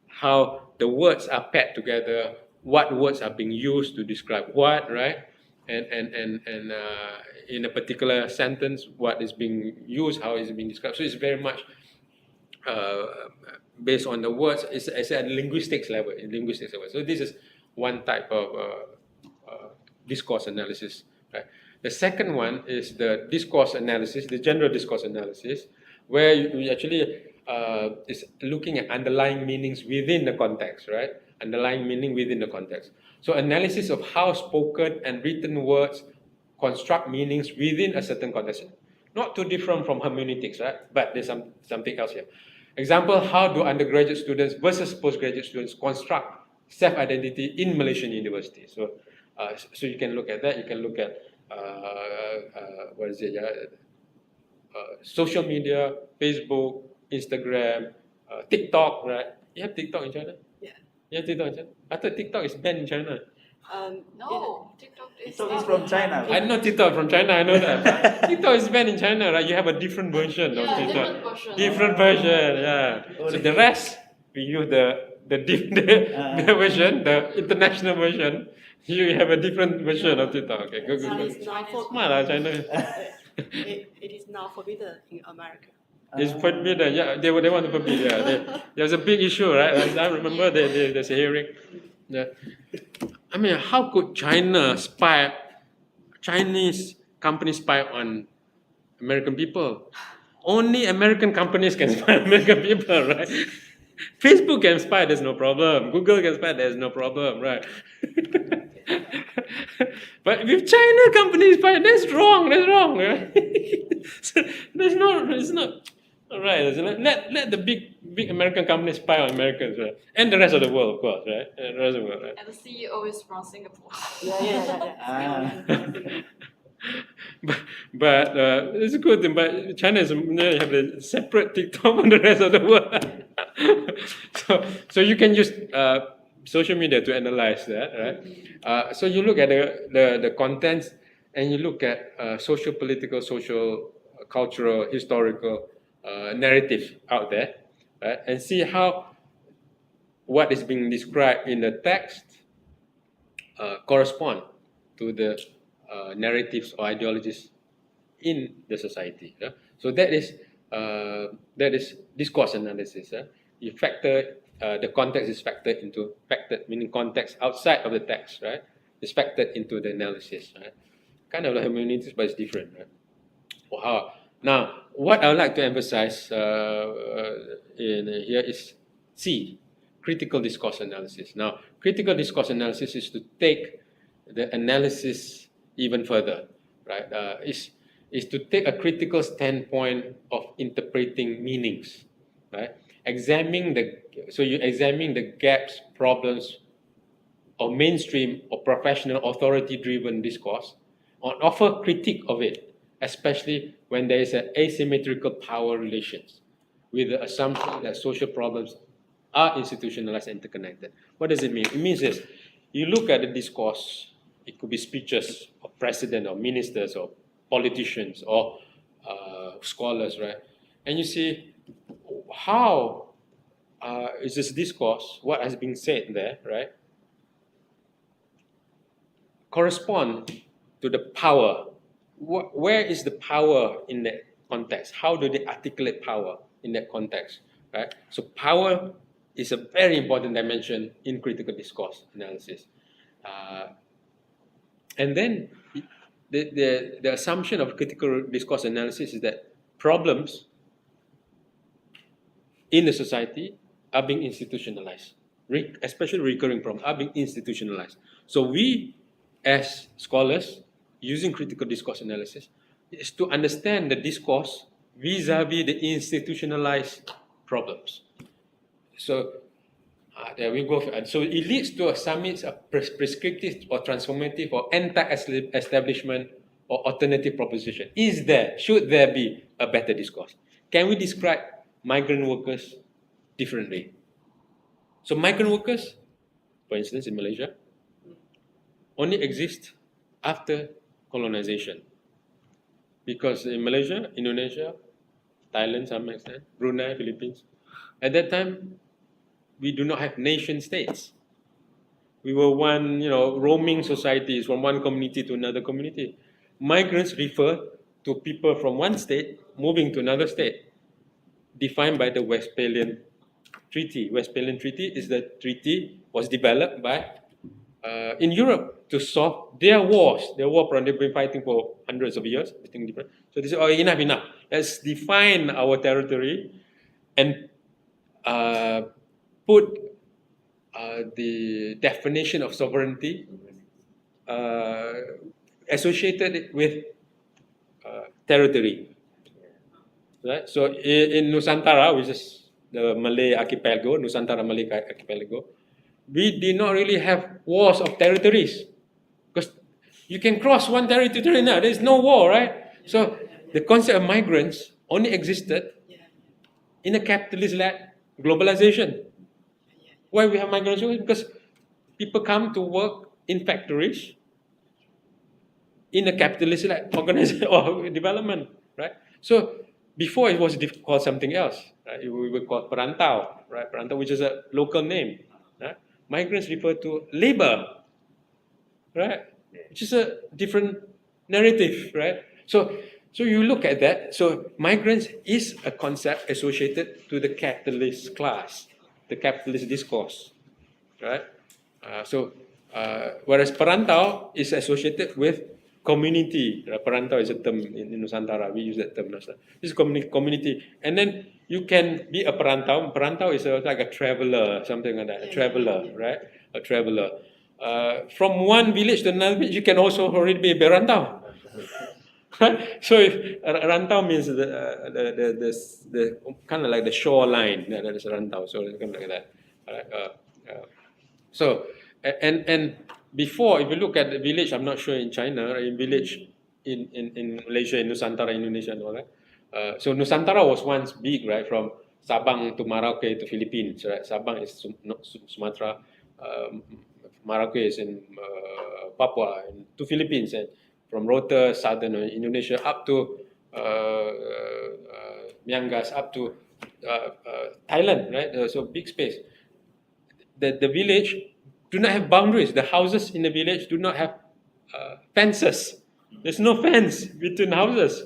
how the words are paired together. What words are being used to describe what, right? And in a particular sentence, what is being used, how is it being described. So it's very much based on the words. It's at linguistics level. So this is one type of discourse analysis. Right? The second one is the discourse analysis, the general discourse analysis, where you actually is looking at underlying meanings within the context, right? Underlying meaning within the context. So analysis of how spoken and written words construct meanings within a certain context. Not too different from hermeneutics, right? But there's something else here. Example, how do undergraduate students versus postgraduate students construct self-identity in Malaysian universities? So you can look at that. You can look at social media, Facebook, Instagram, TikTok, right? You have TikTok in China? Yeah. You have TikTok in China? I thought TikTok is banned in China. No, TikTok is from China. I know TikTok from China, I know that. TikTok is banned in China, right? You have a different version of TikTok. Different version, yeah. So the rest, we use the version, the international version. You have a different version of TikTok. Okay, go. Smart, China. It is now forbidden in America. It's forbidden, yeah. They want to forbid, yeah. There's a big issue, right? I remember there's a hearing. Yeah. I mean, how could Chinese companies spy on American people? Only American companies can spy on American people, right? Facebook can spy, there's no problem. Google can spy, there's no problem, right? But with China companies spy, that's wrong, right? So it's not. All right, let the big American companies spy on Americans, right? And the rest of the world, of course, right? And the rest of the world, right? And the CEO is from Singapore. But it's good. But China is have a separate TikTok from the rest of the world. so you can use social media to analyze that, right? So you look at the contents, and you look at social, political, social, cultural, historical narrative out there, right? And see how what is being described in the text correspond to the narratives or ideologies in the society. Yeah? So that is discourse analysis. You factor the context is factored, meaning context outside of the text, right? Is factored into the analysis, right? Kind of like hermeneutics, but it's different, right? Wow. Now, what I would like to emphasize in here is C, critical discourse analysis. Now, critical discourse analysis is to take the analysis even further, right? is to take a critical standpoint of interpreting meanings, right? So you examine the gaps, problems, or mainstream or professional authority-driven discourse, or offer critique of it, especially when there is an asymmetrical power relations, with the assumption that social problems are institutionalized and interconnected. What does it mean? It means this: you look at the discourse, it could be speeches of president or ministers or politicians or scholars, right? And you see how is this discourse, what has been said there, right, correspond to the power. Where is the power in that context? How do they articulate power in that context, right? So power is a very important dimension in critical discourse analysis. And then the assumption of critical discourse analysis is that problems in the society are being institutionalized, especially recurring problems are being institutionalized. So we, as scholars, using critical discourse analysis, is to understand the discourse vis-a-vis the institutionalized problems. So there we go. So it leads to a summit of prescriptive or transformative or anti-establishment or alternative proposition. Should there be a better discourse? Can we describe migrant workers differently? So migrant workers, for instance, in Malaysia, only exist after colonization. Because in Malaysia, Indonesia, Thailand, some extent, Brunei, Philippines, at that time, we do not have nation states. We were one, roaming societies from one community to another community. Migrants refer to people from one state moving to another state, defined by the Westphalian Treaty. Westphalian Treaty is the treaty was developed by in Europe to solve their wars. Their war problem, they've been fighting for hundreds of years. So they said, oh, enough. Let's define our territory and put the definition of sovereignty associated with territory. Right? So in Nusantara, which is the Malay archipelago, Nusantara Malay archipelago, we did not really have wars of territories because you can cross one territory to another. There's no war, right? So the concept of migrants only existed in a capitalist-led globalization. Why we have migration? Because people come to work in factories in a capitalist-led organization or development, right? So before it was called something else, right? We were called perantau, right? Perantau, which is a local name. Right? Migrants refer to labor, right? Which is a different narrative, right? So you look at that. So migrants is a concept associated to the capitalist class, the capitalist discourse, right? Whereas perantau is associated with community. Perantau is a term in Nusantara. We use that term. This is community. And then you can be a perantau. Perantau is like a traveler, something like that. A traveler, right? A traveler. From one village to another village, you can also already be a perantau. Right? So if rantau means the kind of like the shoreline. That is rantau. So it's kind of like that. Right? So and before, if you look at the village, I'm not sure in China, in village in Malaysia, in Nusantara, Indonesia, and all that. So Nusantara was once big, right? From Sabang to Merauke to Philippines, right? Sabang is Sumatra, Merauke is in Papua, and to Philippines, and from Rota, southern Indonesia, up to Miangas, up to Thailand, right? So big space. The village do not have boundaries. The houses in the village do not have fences. There's no fence between houses,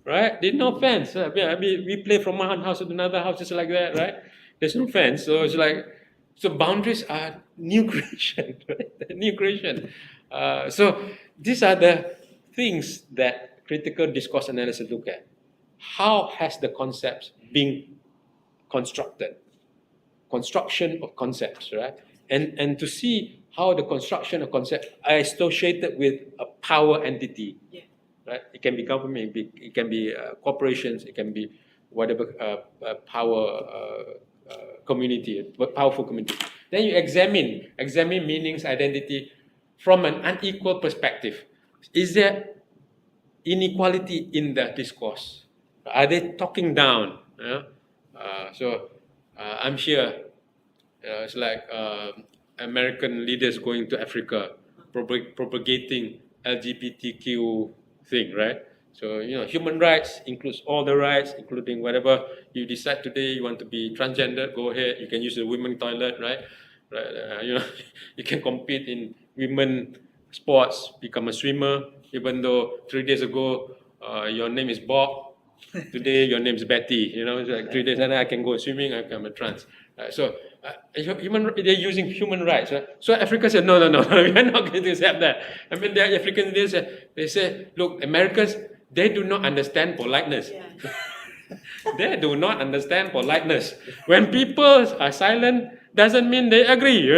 right? There's no fence. We play from one house to another house just like that, right? There's no fence. So it's like, so boundaries are new creation, right? New creation. So these are the things that critical discourse analysis look at. How has the concepts been constructed? Construction of concepts, right? And to see how the construction of concepts are associated with a power entity, right? It can be government, it can be corporations, it can be whatever power community, powerful community. Then you examine meanings, identity from an unequal perspective. Is there inequality in the discourse? Are they talking down? I'm sure it's like American leaders going to Africa, propagating LGBTQ thing, right? So human rights includes all the rights, including whatever you decide today. You want to be transgender, go ahead. You can use the women toilet, right? Right. You can compete in women sports, become a swimmer, even though 3 days ago your name is Bob, today your name is Betty. It's like 3 days and I can go swimming, I become a trans. They're using human rights. Right? So Africa said, no, we are not going to accept that. I mean, the Africans, they say, look, Americans, they do not understand politeness. Yeah. They do not understand politeness. When people are silent, doesn't mean they agree.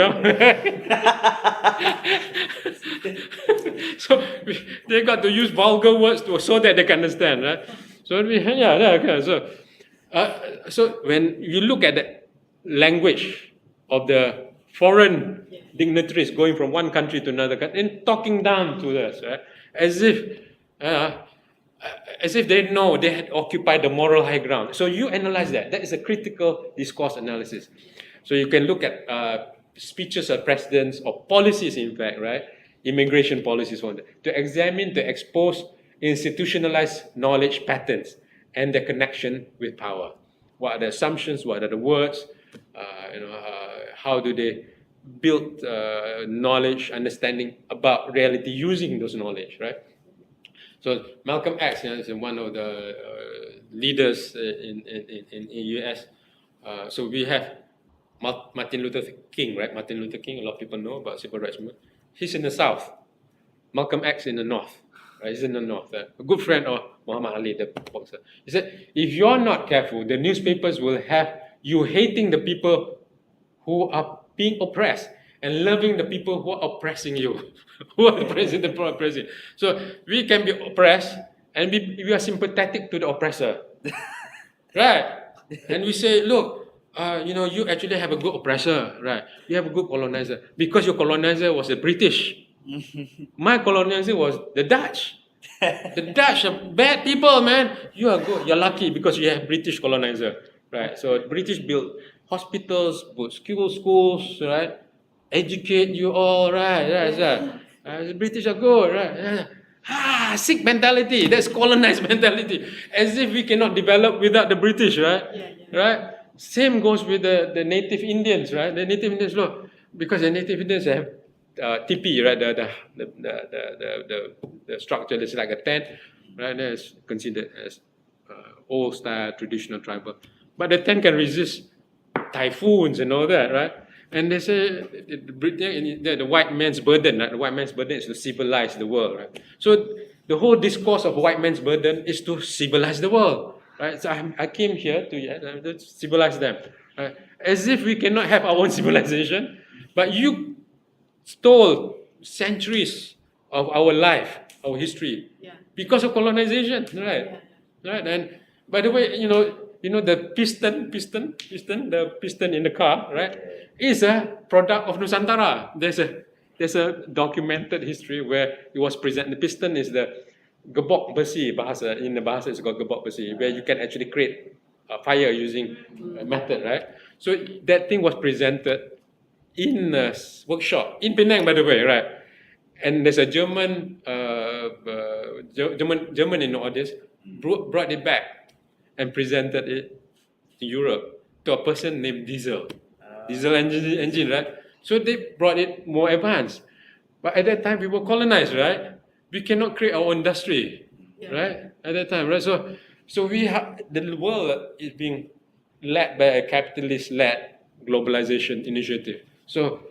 So they got to use vulgar words so that they can understand, right? So when you look at the language of the foreign dignitaries going from one country to another country and talking down to us, right? As if they know they had occupied the moral high ground. So you analyze that. That is a critical discourse analysis. So you can look at speeches of presidents or policies, in fact, right? Immigration policies, to examine, to expose institutionalized knowledge patterns and their connection with power. What are the assumptions? What are the words? How do they build knowledge, understanding about reality using those knowledge, right? So Malcolm X is one of the leaders in US. So we have Martin Luther King, right? Martin Luther King, a lot of people know about civil rights movement. He's in the South. Malcolm X in the North. Right? He's in the North. A good friend of Muhammad Ali, the boxer. He said, if you're not careful, the newspapers will have you hating the people who are being oppressed and loving the people who are oppressing you, who are oppressing the oppressing. So we can be oppressed and we are sympathetic to the oppressor, right? And we say, look, you actually have a good oppressor, right? You have a good colonizer because your colonizer was the British. My colonizer was the Dutch. The Dutch are bad people, man. You are good. You're lucky because you have British colonizer, right? So British built hospitals, built schools, right? Educate you all, right? The British are good, right? Sick mentality. That's colonized mentality. As if we cannot develop without the British, right? Right? Same goes with the native Indians, right? The native Indians, look, because the native Indians have tipi, right? The structure is like a tent, right? That's considered as old style, traditional tribal. But the tent can resist typhoons and all that, right? And they say the white man's burden, right? The white man's burden is to civilize the world, right? So the whole discourse of white man's burden is to civilize the world, right? So I came here to civilize them, right? As if we cannot have our own civilization, but you stole centuries of our life, our history, because of colonization, right? Right. And by the way, the piston in the car, right, is a product of Nusantara. There's a documented history where it was presented. The piston is the gebok besi bahasa. In the bahasa, it's called gebok besi, where you can actually create a fire using a method, right? So that thing was presented in a workshop in Penang, by the way, right? And there's a German in the audience brought it back and presented it to Europe to a person named Diesel engine, right? So they brought it more advanced. But at that time, we were colonized, right? We cannot create our own industry, right? At that time, right? So we have the world is being led by a capitalist-led globalization initiative. So,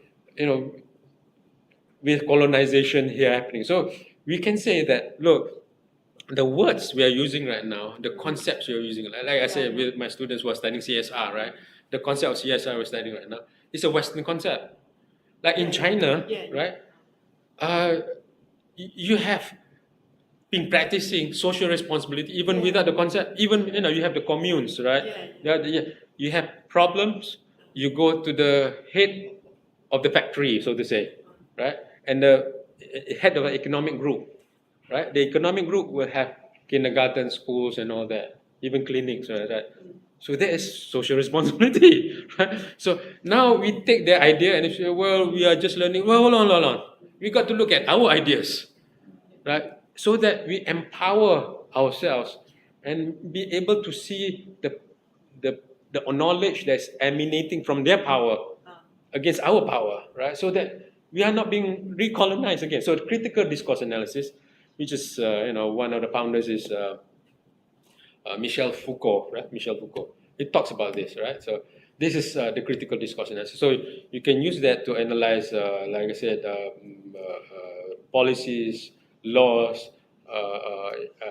with colonization here happening. So we can say that, look, the words we are using right now, the concepts we are using, like I said with my students who are studying CSR, right? The concept of CSR we're studying right now is a Western concept. Like in China, right? You have being practicing social responsibility even without the concept. Even you have the communes, right? You have problems. You go to the head of the factory, so to say, right? And the head of an economic group, right? The economic group will have kindergarten, schools, and all that, even clinics, right? So that is social responsibility, right? So now we take their idea and say, well, we are just learning. Well, hold on. We got to look at our ideas, right? So that we empower ourselves and be able to see the knowledge that's emanating from their power against our power, right? So that we are not being recolonized again. So critical discourse analysis, which is one of the founders is Michel Foucault, right? Michel Foucault. He talks about this, right? So this is the critical discourse analysis. So you can use that to analyze, like I said, policies, laws,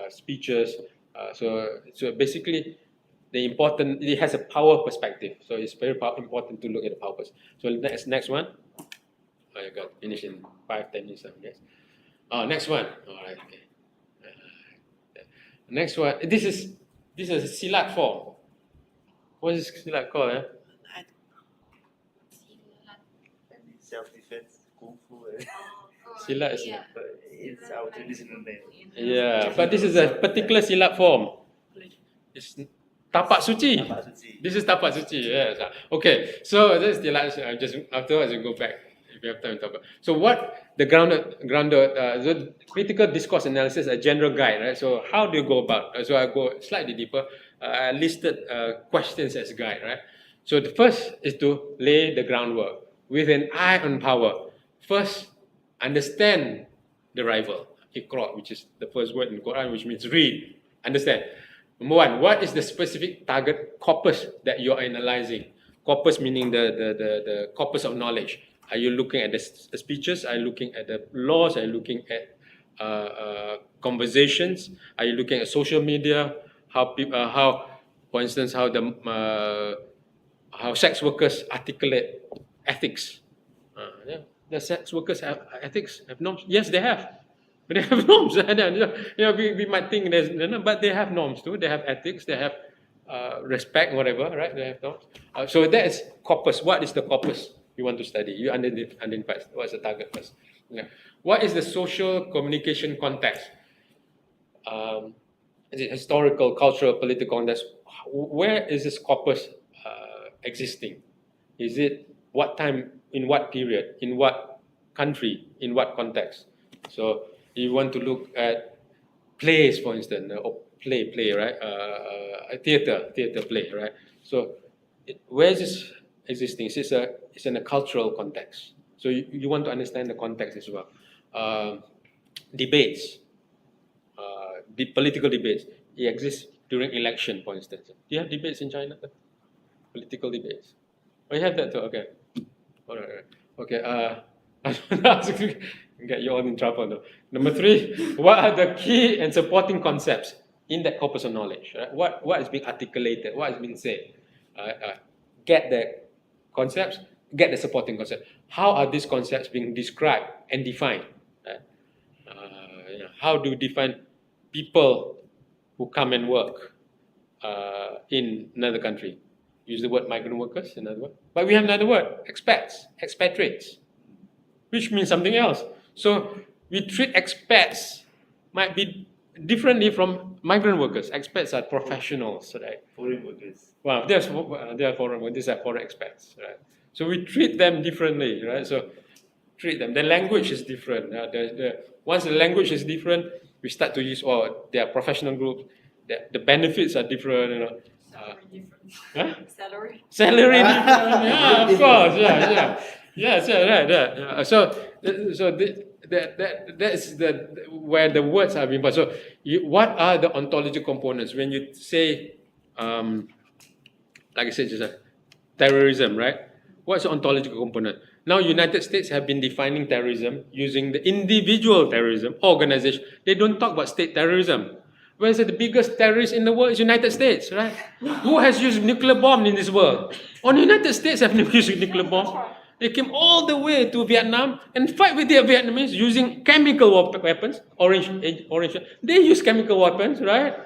speeches. So basically, it has a power perspective. So it's very important to look at the power perspective. So next one. I got finished in 5-10 minutes, I guess. Next one. All right. Okay. Next one. This is a silat form. What is silat called? Self-defense, kung fu. Silat is. It's our traditional name. Yeah, but this is a particular silat form. It's tapak suci. Tapak suci. This is tapak suci. Yes. Okay. So this is silat. Just afterwards we go back if you have time to talk about. So what the the critical discourse analysis, a general guide, right? So how do you go about? So I go slightly deeper. I listed questions as guide, right? So the first is to lay the groundwork with an eye on power. First, understand the rival, Iqra, which is the first word in the Quran, which means read, understand. Number one, what is the specific target corpus that you are analyzing? Corpus meaning the corpus of knowledge. Are you looking at the speeches? Are you looking at the laws? Are you looking at conversations? Are you looking at social media? How people, for instance, how sex workers articulate ethics? The sex workers have ethics, have norms. Yes, they have. But they have norms. We might think there's, but they have norms too. They have ethics. They have respect, whatever, right? They have norms. So that is corpus. What is the corpus you want to study? You identify what's the target first. Yeah. What is the social communication context? Is it historical, cultural, political context? Where is this corpus existing? Is it what time, in what period, in what country, in what context? So you want to look at plays, for instance, or play, right? A theater play, right? So where is this existing? It's in a cultural context. So you want to understand the context as well. Debates, the political debates. It exists during election, for instance. Do you have debates in China? Political debates. Oh, you have that too. Okay. All right. Okay. Get you all in trouble though. Number 3, what are the key and supporting concepts in that corpus of knowledge? Right? What is being articulated? What is being said? Get the concepts, get the supporting concepts. How are these concepts being described and defined? Right? How do you define people who come and work in another country? Use the word migrant workers, another word. But we have another word, expats, expatriates, which means something else. So we treat expats might be differently from migrant workers. Expats are professionals, right? Foreign workers. Well, they are foreign workers, these are foreign expats, right? So we treat them differently, right? So treat them. The language is different. Once the language is different, we start to use, they are professional groups. The benefits are different, Salary different. Huh? Salary. Salary different. Yeah, of course. Yeah. Yes, right. Yeah. So that's where the words are being. So what are the ontological components when you say, like I said, just terrorism, right? What's the ontological component? Now, United States have been defining terrorism using the individual terrorism organization. They don't talk about state terrorism. Whereas the biggest terrorist in the world is United States, right? Who has used nuclear bomb in this world? Only United States have used nuclear bomb. They came all the way to Vietnam and fight with the Vietnamese using chemical weapons. Orange. They use chemical weapons, right?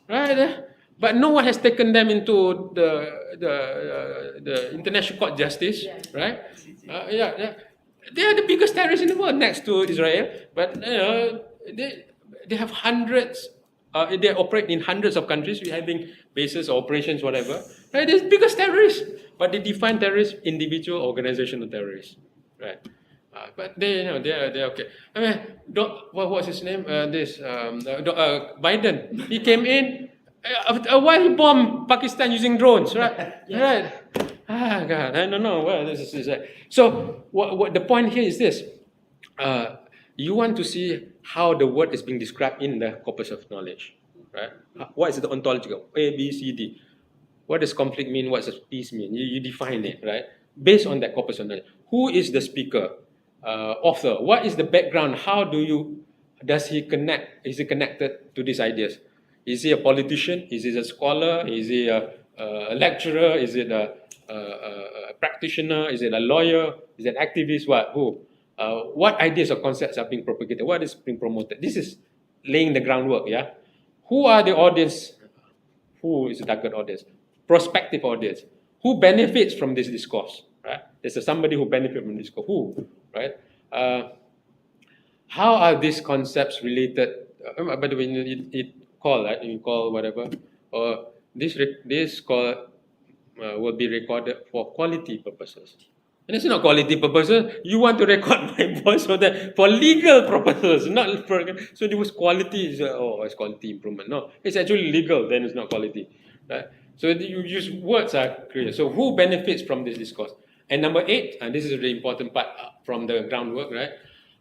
Right. But no one has taken them into the International Court of Justice, right? Yeah. They are the biggest terrorists in the world next to Israel. But they have hundreds. They operate in hundreds of countries. We're having bases, operations, whatever. Right? They're the biggest terrorists. But they define terrorists individual, organizational terrorists. Right? But they're okay. I mean, what was his name? Biden. He came in. While he bombed Pakistan using drones, right? Right. Ah, God, I don't know. Well, this is so. What the point here is this: you want to see how the word is being described in the corpus of knowledge, right? What is the ontological? A, B, C, D. What does conflict mean? What does peace mean? You define it, right? Based on that corpus of knowledge. Who is the speaker, author? What is the background? How does he connect? Is he connected to these ideas? Is he a politician? Is he a scholar? Is he a lecturer? Is it a practitioner? Is it a lawyer? Is it an activist? Who? What ideas or concepts are being propagated? What is being promoted? This is laying the groundwork, yeah? Who are the audience? Who is the target audience? Prospective audience. Who benefits from this discourse, right? There's somebody who benefits from this discourse. Who, right? How are these concepts related? By the way, you call whatever, or this call will be recorded for quality purposes. And it's not quality purposes. You want to record my voice for legal purposes, not for. So there was quality. It's quality improvement. No, it's actually legal. Then it's not quality, right? So you use words are clear. So who benefits from this discourse? And number 8, and this is the important part from the groundwork, right?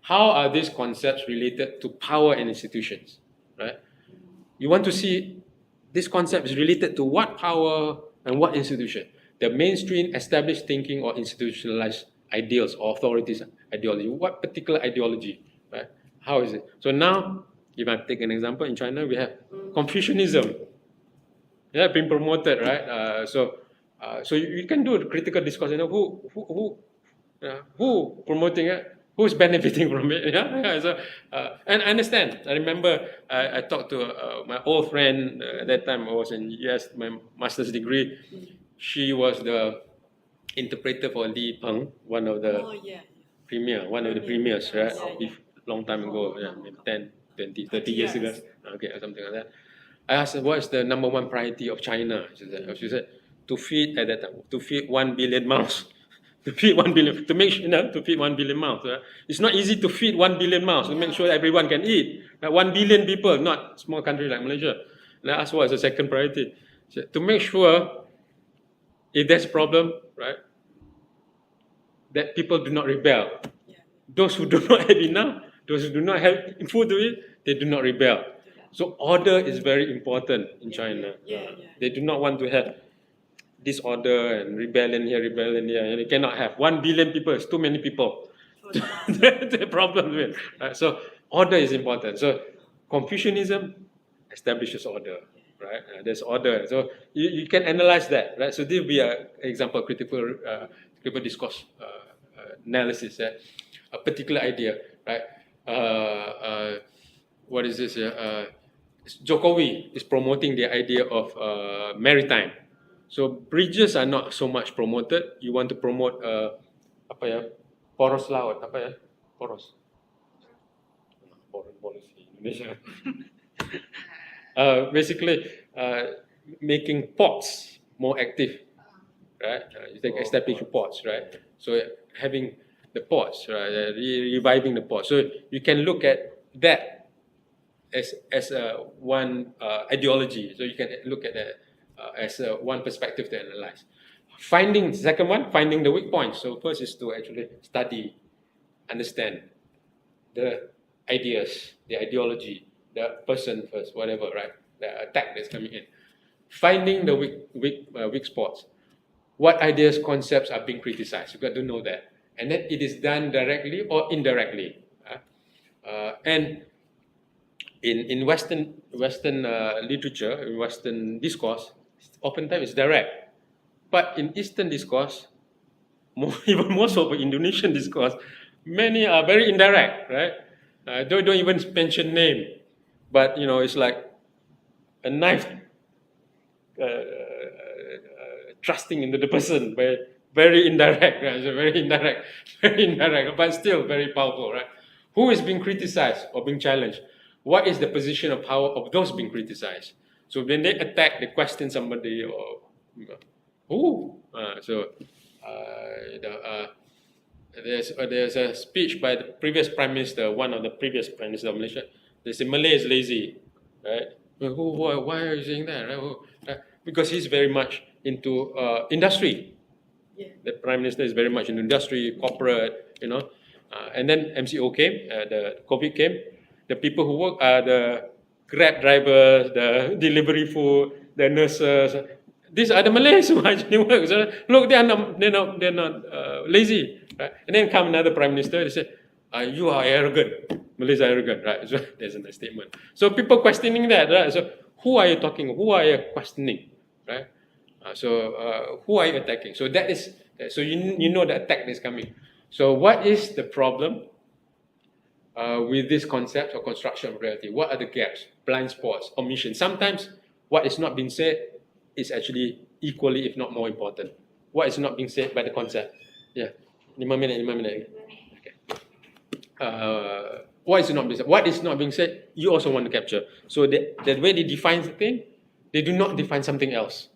How are these concepts related to power and institutions, right? You want to see this concept is related to what power and what institution? The mainstream established thinking or institutionalized ideals or authorities ideology. What particular ideology, right? How is it? So now, if I take an example, in China we have Confucianism. Yeah, being promoted, right? So you can do a critical discourse. You know who promoting it, who's benefiting from it. So and I understand. I remember I talked to my old friend at that time. I was in US, my master's degree. She was the interpreter for Li Peng, one of the premiers, right? Long time ago, maybe 10, 20, 30 years ago. Okay, or something like that. I asked her, what is the number one priority of China? She said to feed at that time, to feed 1 billion mouths. To feed 1 billion, to make sure, to feed 1 billion mouths. It's not easy to feed 1 billion mouths, to make sure everyone can eat. 1 billion people, not small country like Malaysia. And I asked what is the second priority? She said, to make sure if there's a problem, right, that people do not rebel. Those who do not have enough, those who do not have food to eat, they do not rebel. So order is very important in China. They do not want to have disorder and rebellion here, and they cannot have 1 billion people. It's too many people. The problem with so order is important. So Confucianism establishes order, right? There's order. So you can analyze that, right? So this will be an example, critical discourse analysis. A particular idea, right? What is this? Jokowi is promoting the idea of maritime. So bridges are not so much promoted. You want to promote poros laut, poros. Foreign policy Indonesia. Basically, making ports more active, right? You take establish ports, right? So having the ports, right? Reviving the ports. So you can look at that as one ideology. So you can look at that as one perspective to analyze. Second one, finding the weak points. So first is to actually study, understand the ideas, the ideology, the person first, whatever, right? The attack that's coming in. Finding the weak spots. What ideas, concepts are being criticized? You've got to know that. And then it is done directly or indirectly. And in Western literature, in Western discourse, oftentimes it's direct. But in Eastern discourse, even more so for Indonesian discourse, many are very indirect, right? Don't even mention name, but it's like a knife trusting into the person, by very indirect, right? So very indirect, very indirect, but still very powerful, right? Who is being criticized or being challenged? What is the position of power of those being criticized? So when they attack, they question somebody, or who? There's a speech by the previous prime minister, one of the previous prime minister of Malaysia. They say Malay is lazy, right? Why are you saying that? Right? Because he's very much into industry. Yeah. The prime minister is very much in industry, corporate, and then MCO came, the COVID came. The people who work are the Grab drivers, the delivery food, the nurses. These are the Malays who actually work. So look, they're not lazy, right? And then come another prime minister. They say, "You are arrogant. Malays are arrogant," right? So there's a statement. So people questioning that, right? So who are you talking? Who are you questioning, right? Who are you attacking? So that is so you know the attack is coming. So what is the problem with this concept or construction of reality? What are the gaps, blind spots, omissions? Sometimes what is not being said is actually equally, if not more important. What is not being said by the concept? Yeah, 5 minit. Okay. What is not being said? What is not being said, you also want to capture. So the way they define the thing, they do not define something else.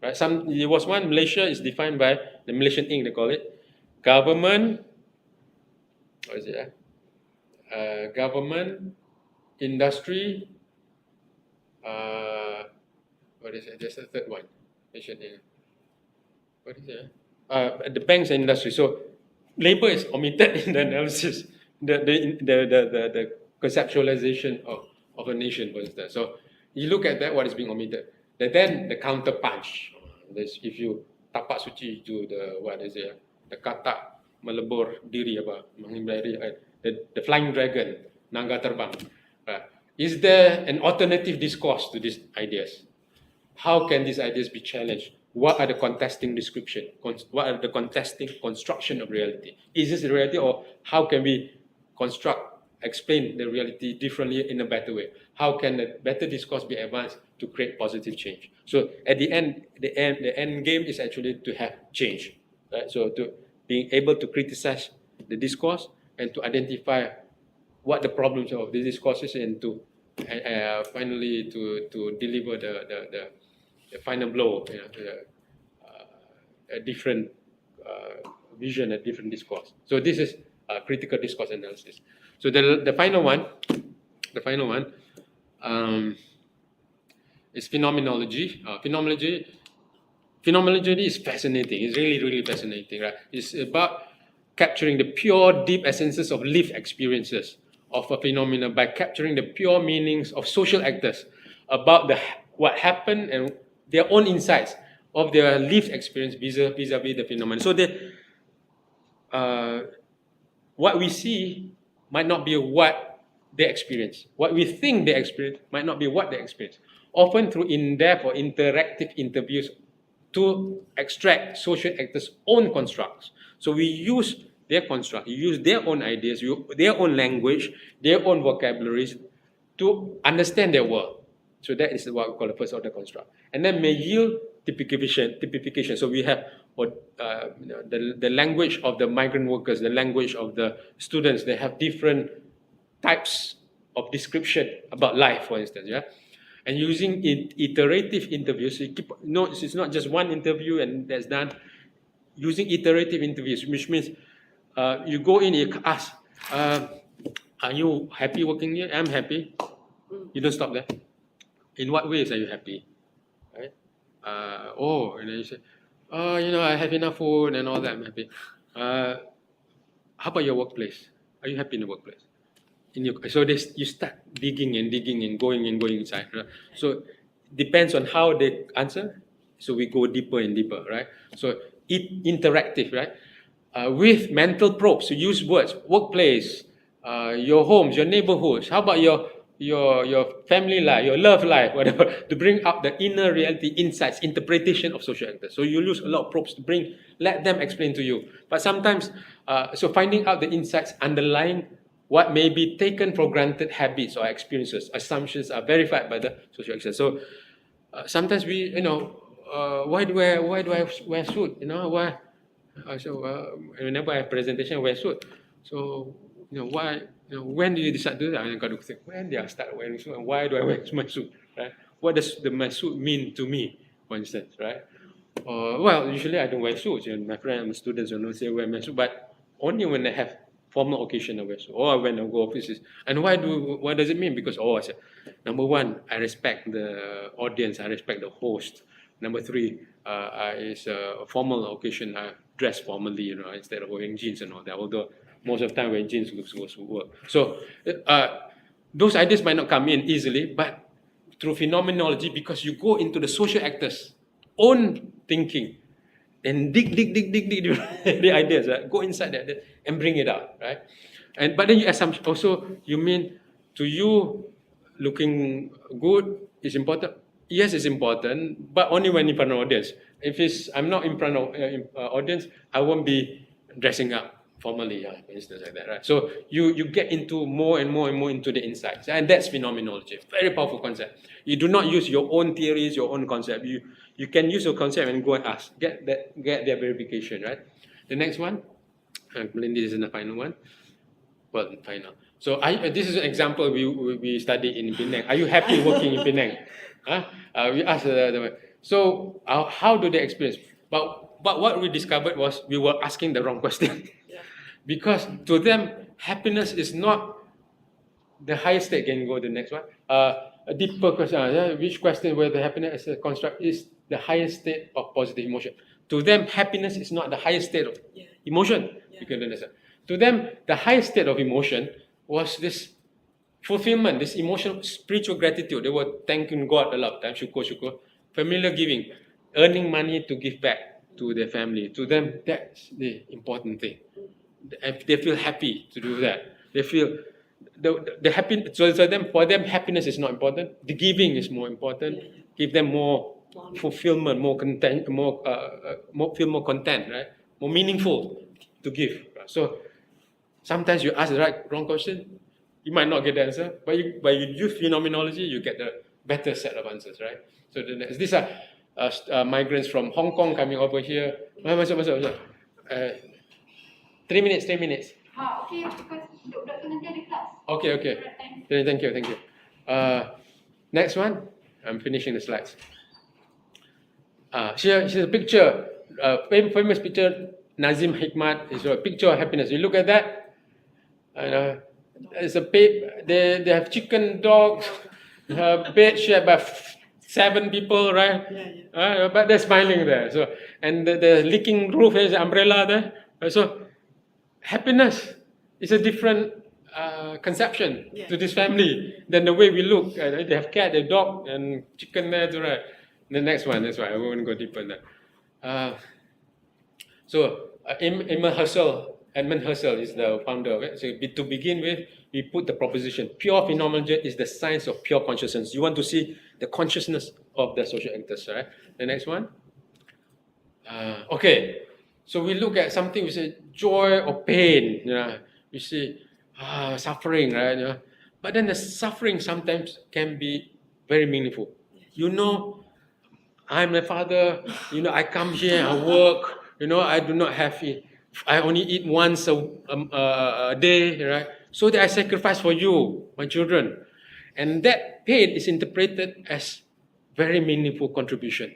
Right? There was one, Malaysia is defined by the Malaysian Inc., they call it government. What is it? Government, industry. What is it? There's a third one. Malaysian Inc. What is it? The banks and industry. So labor is omitted in the analysis. The conceptualization of a nation, for instance. So you look at that, what is being omitted. Then the counter punch. If you tapak suci to the kata melebur diri the flying dragon, naga terbang. Is there an alternative discourse to these ideas? How can these ideas be challenged? What are the contesting description? What are the contesting construction of reality? Is this the reality, or how can we explain the reality differently in a better way? How can the better discourse be advanced to create positive change? So at the end game is actually to have change, right? So to being able to criticize the discourse and to identify what the problems of the discourses, and to finally to deliver the final blow, a different vision, a different discourse. So this is critical discourse analysis. So the final one is phenomenology. Phenomenology is fascinating. It's really, really fascinating, right? It's about capturing the pure, deep essences of lived experiences of a phenomena by capturing the pure meanings of social actors about what happened and their own insights of their lived experience vis-a-vis the phenomenon. So what we see might not be what they experience. What we think they experience might not be what they experience. Often through in-depth or interactive interviews to extract social actors' own constructs. So we use their construct, use their own ideas, their own language, their own vocabularies to understand their world. So that is what we call the first order construct. And then may yield typification. So we have the language of the migrant workers, the language of the students. They have different types of description about life, for instance. Yeah. And using iterative interviews, so it's not just one interview and that's done. Using iterative interviews, which means you go in, you ask, are you happy working here? I'm happy. You don't stop there. In what ways are you happy? Right? And then you say, I have enough food and all that, I'm happy. How about your workplace? Are you happy in the workplace? So you start digging and going inside. Right? So depends on how they answer. So we go deeper and deeper, right? So interactive, right? With mental probes, so use words, workplace, your homes, your neighborhoods. How about your your family life, your love life, whatever, to bring up the inner reality, insights, interpretation of social actors. So you use a lot of props to let them explain to you. But sometimes, so finding out the insights underlying what may be taken for granted habits or experiences, assumptions are verified by the social actors. So sometimes we, why do I wear suit? Why? Whenever I have presentation, I wear suit. So why? When do you decide to do that? And got to think, when did I start wearing suit, and why do I wear my suit? Right? What does my suit mean to me, for instance, right? Well, usually I don't wear suits. My friends, my students, say I wear my suit, but only when I have formal occasion I wear suit, or when I go offices. And what does it mean? Because I said, number one, I respect the audience, I respect the host. Number three, it's a formal occasion. I dress formally, instead of wearing jeans and all that. Although most of the time wearing jeans goes to work. So those ideas might not come in easily, but through phenomenology, because you go into the social actors' own thinking and dig the ideas, right? Go inside that and bring it out, right? But then you assume also, you mean to you looking good is important? Yes, it's important, but only when in front of audience. If I'm not in front of audience, I won't be dressing up formally, for instance, like that, right? So you get into more and more into the insights, and that's phenomenology. Very powerful concept. You do not use your own theories, your own concept. You can use your concept and go and ask, get their verification, right? The next one, this is the final one. Well, final. So this is an example we studied in Penang. Are you happy working in Penang? We asked so how do they experience? But what we discovered was we were asking the wrong question. Because to them, happiness is not the highest state. Can you go to the next one? A deeper question, which question whether happiness as a construct is the highest state of positive emotion. To them, happiness is not the highest state of emotion. You can understand. To them, the highest state of emotion was this fulfillment, this emotional, spiritual gratitude. They were thanking God a lot of times, syukur, familiar giving, earning money to give back to their family. To them, that's the important thing. They feel happy to do that. They feel the happy. So for them, happiness is not important. The giving is more important. Give them more fulfillment, more content, feel more content, right? More meaningful to give. So sometimes you ask the wrong question, you might not get the answer, but you use phenomenology, you get the better set of answers, right? So these are migrants from Hong Kong coming over here. Masuk. 3 minutes. Okay, because doktor tu nanti ada kelas. Okay. Thank you. Next one. I'm finishing the slides. Here's a picture, famous picture, Nazim Hikmat, is a picture of happiness. You look at that, and it's a they have chicken, dogs, bed shared by 7 people, right? But they're smiling there. So, and the leaking roof is umbrella there. So happiness is a different conception to this family than the way we look. They have cat, they have dog, and chicken there too, right? The next one, that's why I won't go deeper in that. Edmund Husserl is the founder of it. So to begin with, we put the proposition, pure phenomenology is the science of pure consciousness. You want to see the consciousness of the social actors, right? The next one. Okay, so we look at something, we say joy or pain, we see suffering, right? But then the suffering sometimes can be very meaningful. I'm a father, I come here, I work, I do not have it. I only eat once a day, right? So that I sacrifice for you, my children. And that pain is interpreted as very meaningful contribution,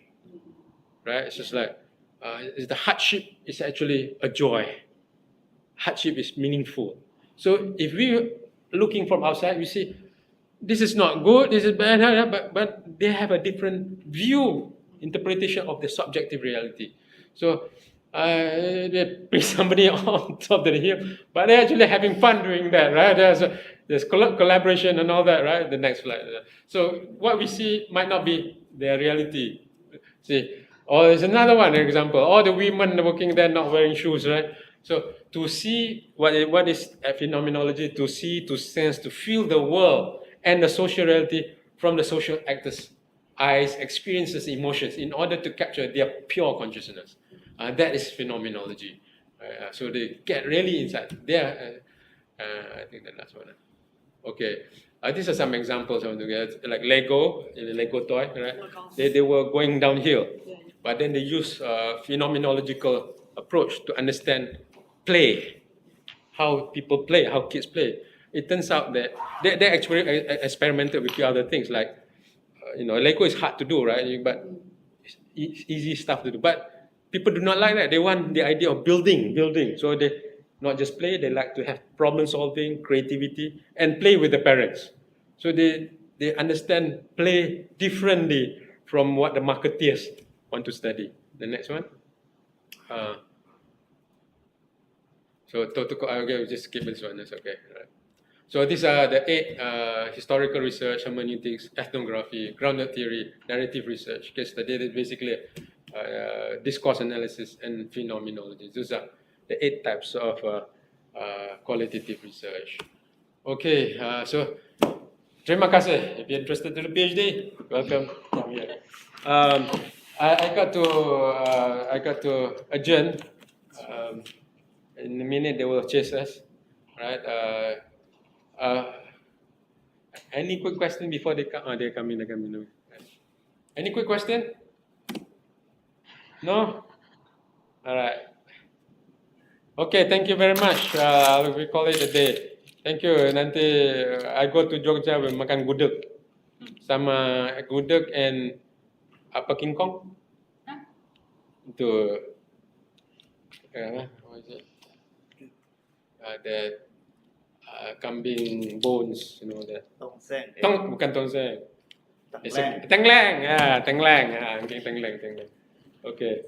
right? It's just like, the hardship is actually a joy. Hardship is meaningful. So if we looking from outside, we see, this is not good, this is bad, but they have a different view, interpretation of the subjective reality. So they bring somebody on top of the hill, but they're actually having fun doing that, right? There's collaboration and all that, right? The next slide. So what we see might not be their reality. See, or there's another one example. All the women working there not wearing shoes, right? So to see what is phenomenology, to see, to sense, to feel the world and the social reality from the social actors' eyes, experiences, emotions, in order to capture their pure consciousness. That is phenomenology. So they get really inside. There, I think the last one. Okay, these are some examples of like Lego, the Lego toy, right? They were going downhill, but then they use phenomenological approach to understand play, how people play, how kids play. It turns out that they actually experimented with the other things like, Lego is hard to do, right? But it's easy stuff to do. But people do not like that. They want the idea of building. So they not just play, they like to have problem solving, creativity, and play with the parents. So they understand play differently from what the marketeers want to study. The next one. So okay, we'll just skip this one. That's okay. Right. So these are the 8 historical research, hermeneutics, ethnography, grounded theory, narrative research, case study. That is basically discourse analysis and phenomenology. Those are the 8 types of qualitative research. Okay, so terima kasih. If you're interested in the PhD, welcome. Come here. I got to adjourn. In a minute they will chase us, right? Any quick question before they come? They're coming. Any quick question? No? All right. Okay, thank you very much. We call it a day. Thank you. Nanti I go to Jogja, we makan gudeg. Sama gudeg and apa King Kong? Itu what is it? That kambing bones, that. Tongseng. Bukan tongseng. Tangleng. Tengleng, tengleng. Okay.